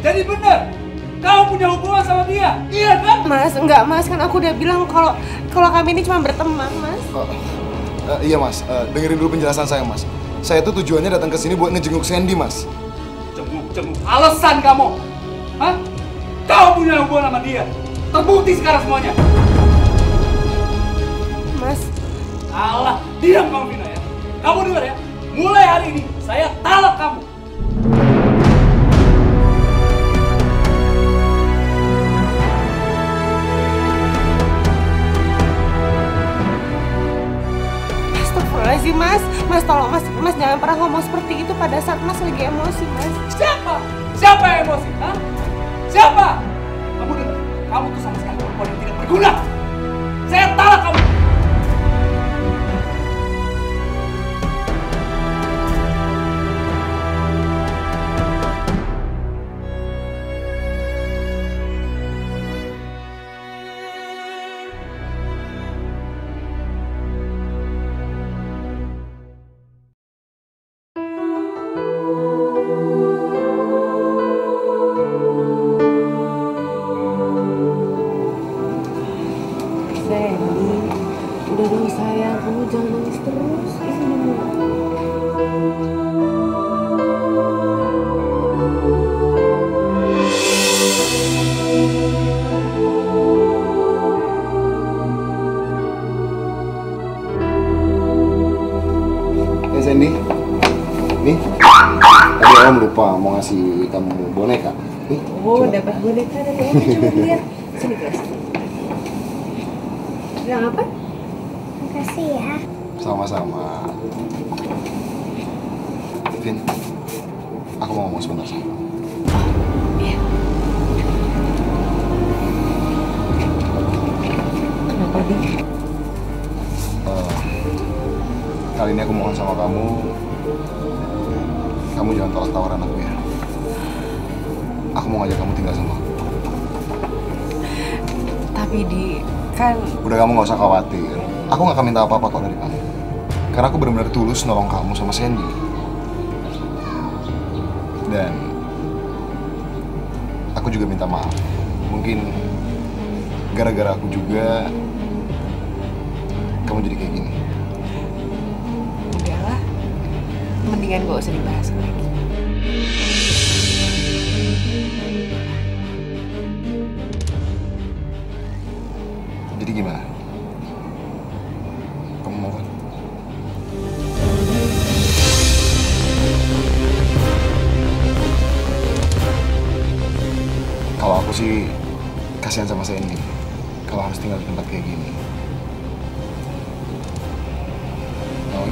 Jadi benar, kamu punya hubungan sama dia, iya kan? Mas, enggak Mas, kan aku udah bilang kalau kami ini cuma berteman, Mas. Iya Mas, dengerin dulu penjelasan saya Mas. Saya tuh tujuannya datang ke sini buat ngejenguk Sandy Mas. Jenguk, alasan kamu? Hah? Kamu punya hubungan sama dia, terbukti sekarang semuanya. Mas. Alah, diam kamu Vina ya. Kamu dengar ya, mulai hari ini saya talak kamu. Astagfirullahaladzim, Mas. Mas, tolong Mas jangan pernah ngomong seperti itu pada saat Mas lagi emosi, Mas. Siapa? Siapa yang emosi? Hah? Siapa? Kamu dengar? Kamu tuh sama sekali perempuan yang tidak berguna. Saya talak kamu. Udah dong sayang, kamu jangan nangis terus. Sandy, nih, tadi Om lupa mau ngasih kamu boneka. Nih, oh, dapat boneka dari Om, coba lihat. Sini kelas. Bilang apa? Makasih ya. Sama-sama. Vin, aku mau ngomong sebentar sama kamu. Iya. Kenapa, Bi? Kali ini aku mohon sama kamu jangan tolak tawaran aku ya. Aku mau ngajak kamu tinggal sama aku. Tapi Di, kan... Udah, kamu gak usah khawatir. Aku gak akan minta apa-apa kok dari kamu. Karena aku benar-benar tulus nolong kamu sama Sandy. Dan aku juga minta maaf. Mungkin gara-gara aku juga kamu jadi kayak gini. Udahlah, mendingan gak usah dibahas lagi. Jadi gimana? Kamu mau kan? Kalau aku sih kasihan sama Sandy kalau harus tinggal di tempat kayak gini. Mau?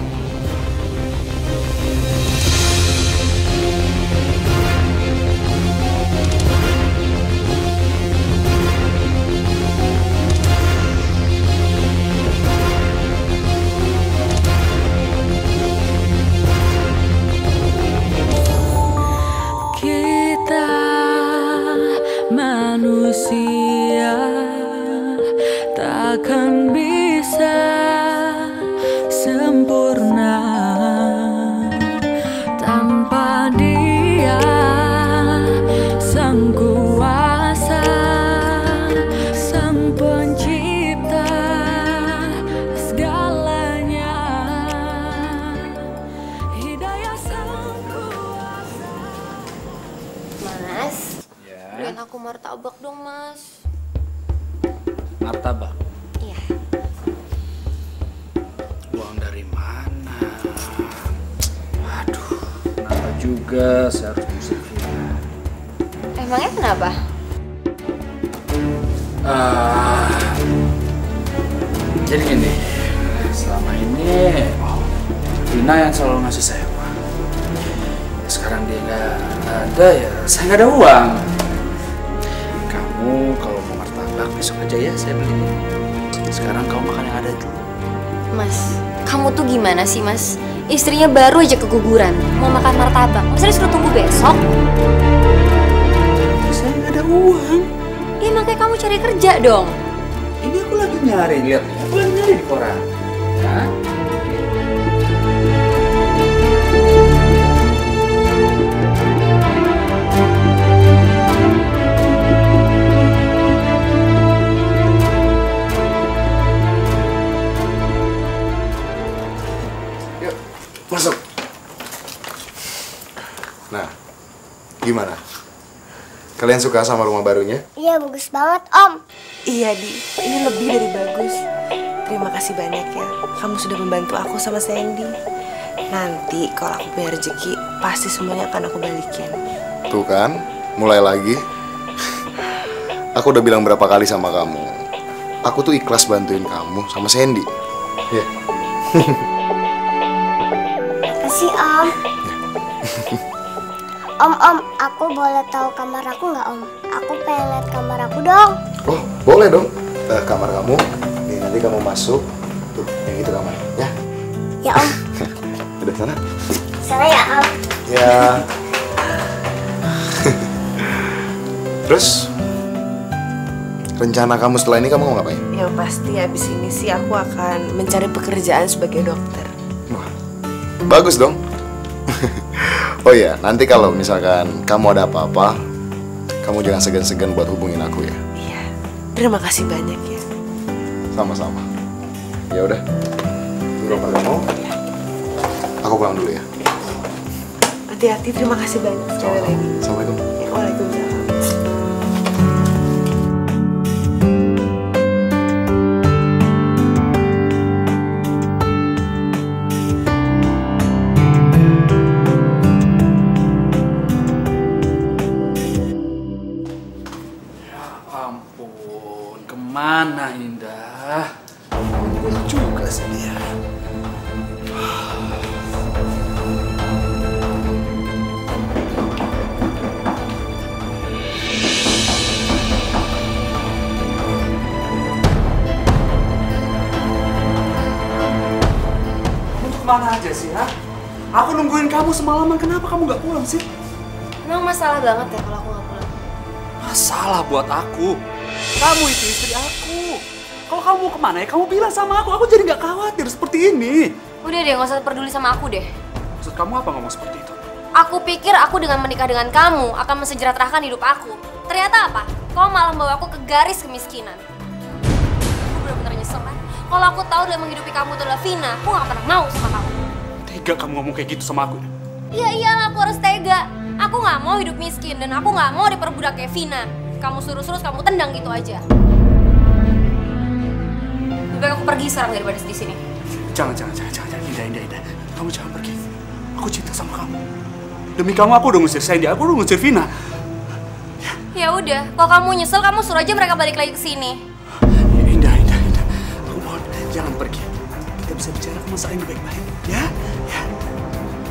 Kita manusia takkan bisa sempurna tanpa Dia, Sang Kuasa, Sang Pencipta segalanya. Hidayah Sang Kuasa. Mas, Ya. beliin aku martabak dong, Mas. Martabak. Iya. Uang dari mana? Waduh, kenapa juga saya harus musik Vina? Emangnya kenapa? Jadi gini, selama ini Vina yang selalu ngasih saya uang. Sekarang dia nggak ada, ya saya nggak ada uang. Kamu kalau mau martabak besok aja ya, saya beli. Sekarang kamu makan yang ada itu. Mas, kamu tuh gimana sih, Mas? Istrinya baru aja keguguran, mau makan martabak. Masa disuruh tunggu besok? Saya nggak ada uang. Ya makanya kamu cari kerja dong. Ini aku lagi nyari, lihat nih. Aku lagi nyari di koran. Ya. Yuk, masuk. Nah, gimana? Kalian suka sama rumah barunya? Iya, bagus banget, Om. Iya, Di. Ini lebih dari bagus. Terima kasih banyak ya. Kamu sudah membantu aku sama Sandy. Nanti kalau aku punya rezeki, pasti semuanya akan aku balikin. Tuh kan, mulai lagi. Aku udah bilang berapa kali sama kamu. Aku tuh ikhlas bantuin kamu sama Sandy. Ya. Makasih, Om. Om, aku boleh tahu kamar aku nggak, Om? Aku pengen lihat kamar aku dong. Oh, boleh dong. Kamar kamu. Nih, nanti kamu masuk. Tuh, yang itu kamar. Ya. Ya, Om. Udah sana. Sana ya, Om. Ya. Terus, rencana kamu setelah ini kamu mau ngapain? Yang pasti habis ini sih aku akan mencari pekerjaan sebagai dokter. Wah, bagus dong. Oh iya, nanti kalau misalkan kamu ada apa-apa, kamu jangan segan-segan buat hubungin aku ya. Iya, terima kasih banyak ya. Sama-sama. Ya udah. Berapa kamu? Aku pulang dulu ya. Hati-hati, terima kasih banyak sekali lagi. Assalamualaikum. Ya, waalaikumsalam. Ampun, kemana Indah? Juga sih. kemana aja sih, ha? Aku nungguin kamu semalaman, kenapa kamu nggak pulang sih? Emang masalah banget ya kalau aku nggak pulang? Masalah buat aku. Kamu itu istri aku. Kalau kamu mau kemana ya kamu bilang sama aku jadi nggak khawatir seperti ini. Udah deh, nggak usah peduli sama aku deh. Maksud kamu apa ngomong seperti itu? Aku pikir aku dengan menikah dengan kamu akan mensejahterakan hidup aku. Ternyata apa? Kau malah membawa aku ke garis kemiskinan. Aku benar-benar nyesel kan? Kalau aku tahu dalam menghidupi kamu itu adalah Vina, aku gak pernah mau sama kamu. Tega kamu ngomong kayak gitu sama aku. Iya iyalah, aku harus tega. Aku gak mau hidup miskin dan aku gak mau diperbudak kayak Vina. Kamu suruh-suruh, kamu tendang gitu aja. Lebih baik aku pergi sekarang daripada di sini. Jangan. Indah. Kamu jangan pergi. Aku cinta sama kamu. Demi kamu aku udah ngusir Sandy, aku udah ngusir Vina. Ya udah, kalau kamu nyesel kamu suruh aja mereka balik lagi ke sini. Indah. Aku mohon, jangan pergi. Kita bisa bicara masalah ini baik-baik, ya?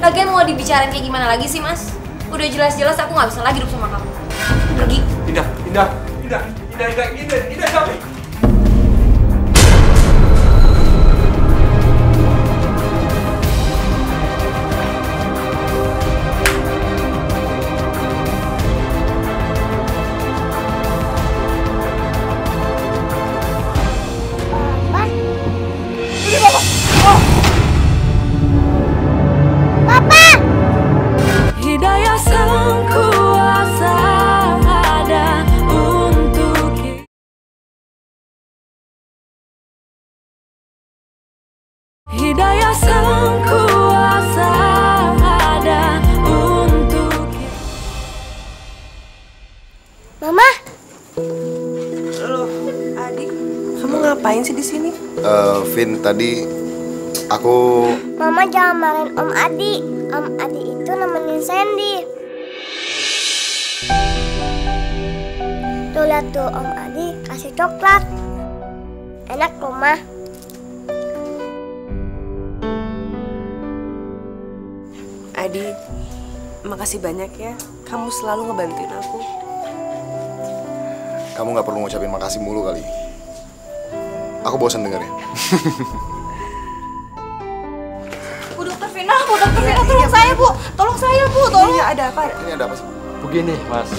Lagian mau dibicarain kayak gimana lagi sih, Mas? Udah jelas-jelas aku nggak bisa lagi hidup sama kamu. Pergi. Indah, Gabi. Hidayah sang kuasa ada untuk kita. Hidayah sang kuasa ada untuk kita. Mama. Loh, Adi, kamu ngapain sih di sini? Vin, tadi aku... Mama jangan marahin Om Adi. Om Adi itu nemenin Sandy. Tuh lihat tuh Om Adi kasih coklat. Enak loh, Ma. Adi, makasih banyak ya. Kamu selalu ngebantuin aku. Kamu nggak perlu ngucapin makasih mulu kali. Aku bosan dengarnya. Bu Dokter Vina, tolong saya, Bu. Tolong saya, Bu. Tolong. Iya, ada apa? Ini ada apa sih? Begini, Mas.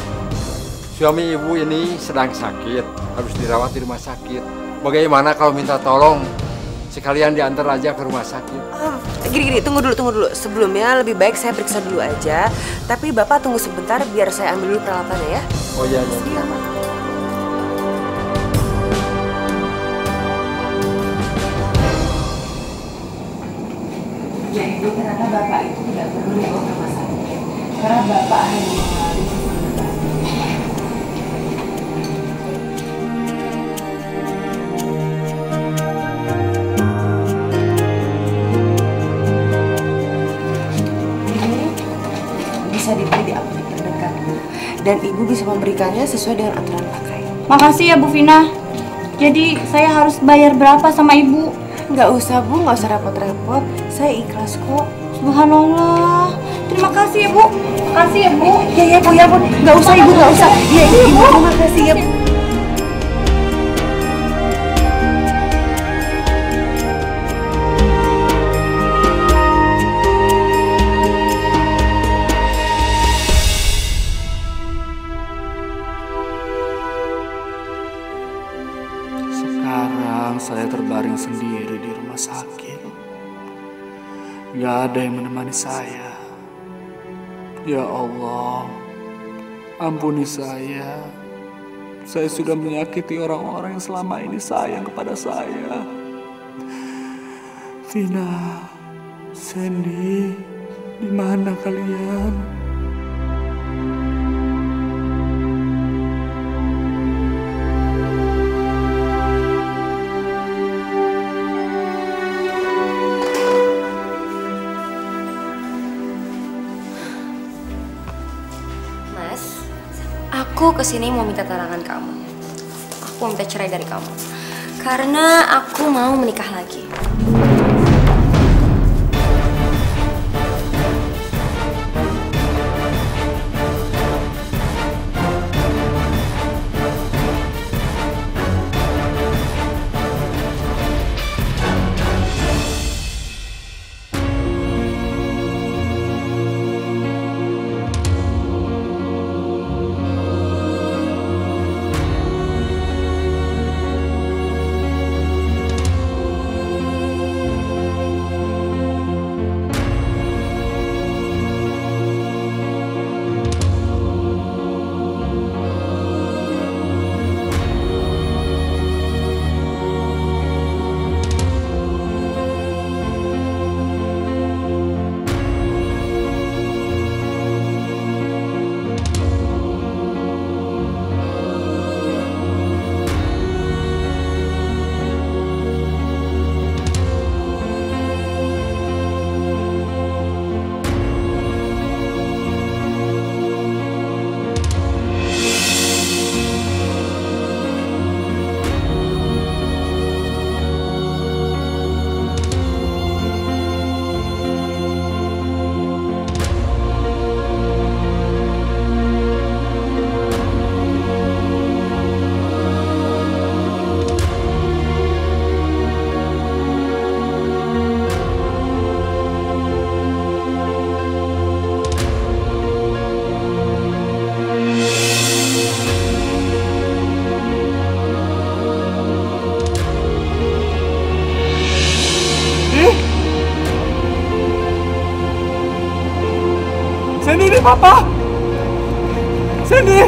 Suami ibu ini sedang sakit, harus dirawat di rumah sakit. Bagaimana kalau minta tolong sekalian diantar aja ke rumah sakit? Gini, tunggu dulu. Sebelumnya lebih baik saya periksa dulu aja. Tapi Bapak tunggu sebentar biar saya ambil dulu peralatannya ya. Oh iya. Iya, Pak. Jadi ternyata Bapak itu tidak perlu dibawa ke rumah sakit. Karena Bapak hanya mengalami sebentar. Bisa dibeli di apotek terdekat. Dan Ibu bisa memberikannya sesuai dengan aturan pakai. Makasih ya Bu Vina. Jadi saya harus bayar berapa sama Ibu? Nggak usah Bu, nggak usah repot-repot. Saya ikhlas kok. Subhanallah. Terima kasih ya Bu. Makasih ya Bu. Ya Bu. Nggak usah Ibu, nggak usah. Ya Ibu, terima kasih ya Bu. Sekarang saya terbaring sendiri di rumah sakit. Gak ada yang menemani saya. Ya Allah, ampuni saya. Saya sudah menyakiti orang-orang yang selama ini sayang kepada saya. Vina, Sandy, di mana kalian? Aku kesini mau minta tarangan kamu. Aku minta cerai dari kamu. Karena aku mau menikah lagi. Papa! Sandy!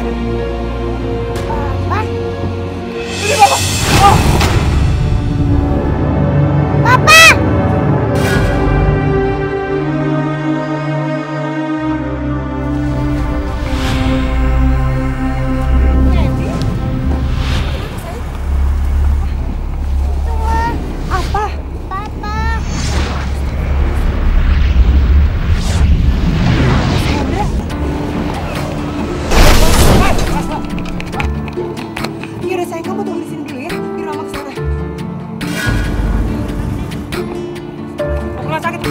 Ini Papa! Oh. Papa! Apa? Papa! Yaudah sayang, kamu tunggu di sini dulu ya. Biar mama kesana. Rumah sakit.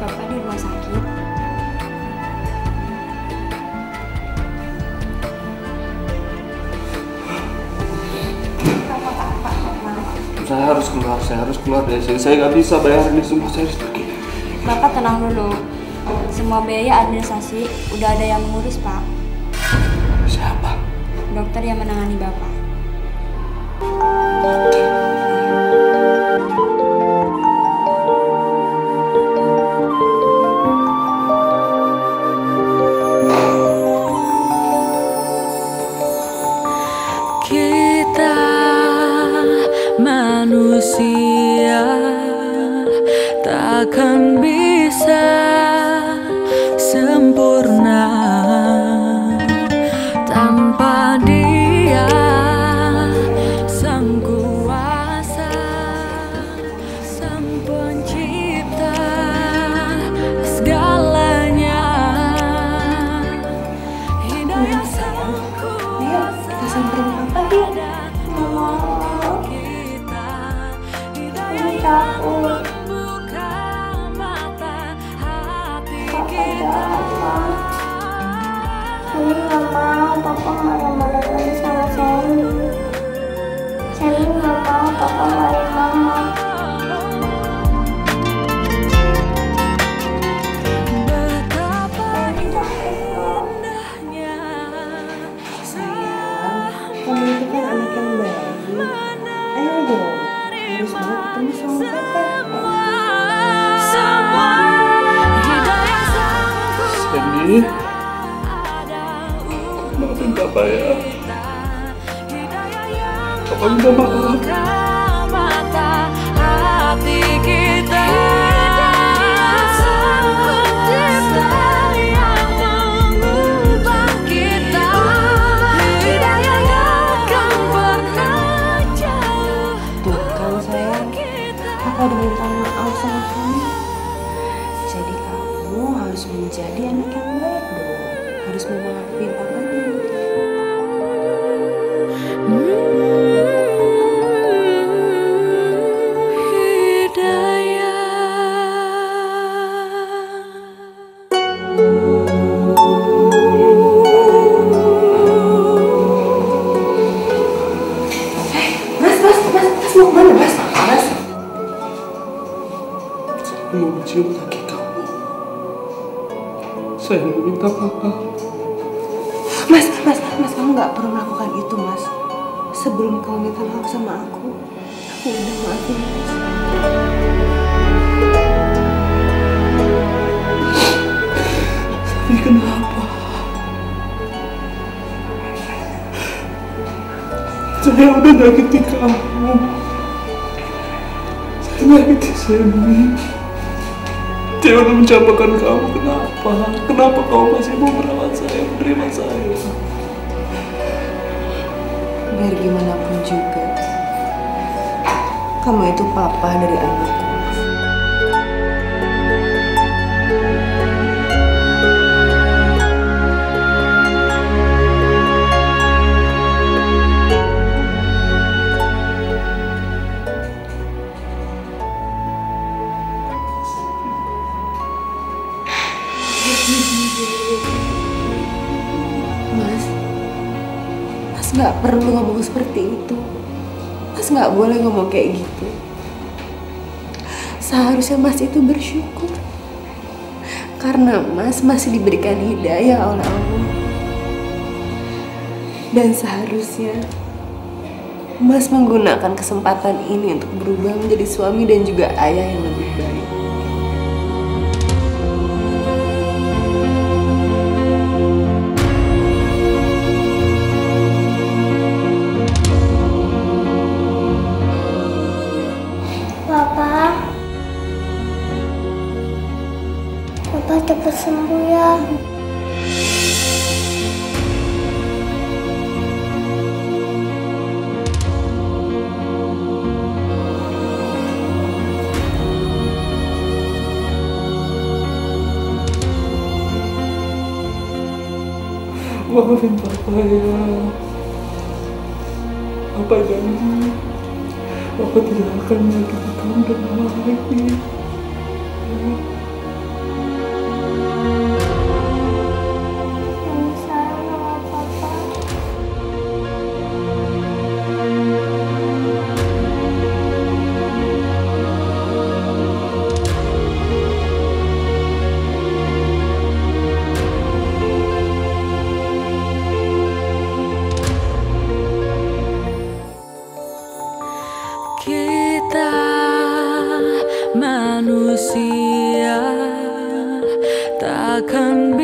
Bapak di rumah sakit. Saya harus keluar dari sini. Saya nggak bisa bayar ini semua, saya harus pergi. Bapak tenang dulu. Semua biaya administrasi udah ada yang mengurus, Pak. Siapa? Dokter yang menangani Bapak. Kita manusia takkan bisa sempurna tanpa Dia, Sang Kuasa, Sang Pencipta segalanya. Hidayah Sang Kuasa. Kita samperin Papa yuk. Ini takut. Papa jahat, Ma. Sandy nggak mau Papa marah-marah lagi sama Sandy. Sandy nggak mau Papa marahin Mama. Kamu itu kan anak yang baik. Ayo dong, harus mau ketemu sama Papa. Sandy, maafin Papa ya. Papa minta maaf. Mata hati kita, Sang Pencipta yang mengubah kita. Hidayah yang akan pernah jauh. Tuh kan sayang, Papa udah minta maaf sama kamu. Jadi kamu harus menjadi anak yang baik dong. Harus memaafin papanya. Mas mau kemana, Mas? Mas? Saya mau mencium kaki kamu. Saya mau minta maaf. Mas, kamu nggak perlu melakukan itu, Mas. Sebelum kamu minta maaf sama aku udah maafin Mas. Tapi kenapa? Saya udah nyakiti kamu. Saya nyakiti Sandy. Dia udah mencapakan kamu. Kenapa? Kenapa kamu masih mau merawat saya, menerima saya? Biar gimana pun juga, Kamu itu papa dari anakku. Mas nggak perlu ngomong seperti itu. Mas nggak boleh ngomong kayak gitu. Seharusnya Mas itu bersyukur karena Mas masih diberikan hidayah oleh Allah. Dan seharusnya Mas menggunakan kesempatan ini untuk berubah menjadi suami dan juga ayah yang lebih baik. Papa cepat sembuh ya. Maafin Papa ya. Papa janji Papa tidak akan menyakiti kamu dan Mama lagi. Kita manusia takkan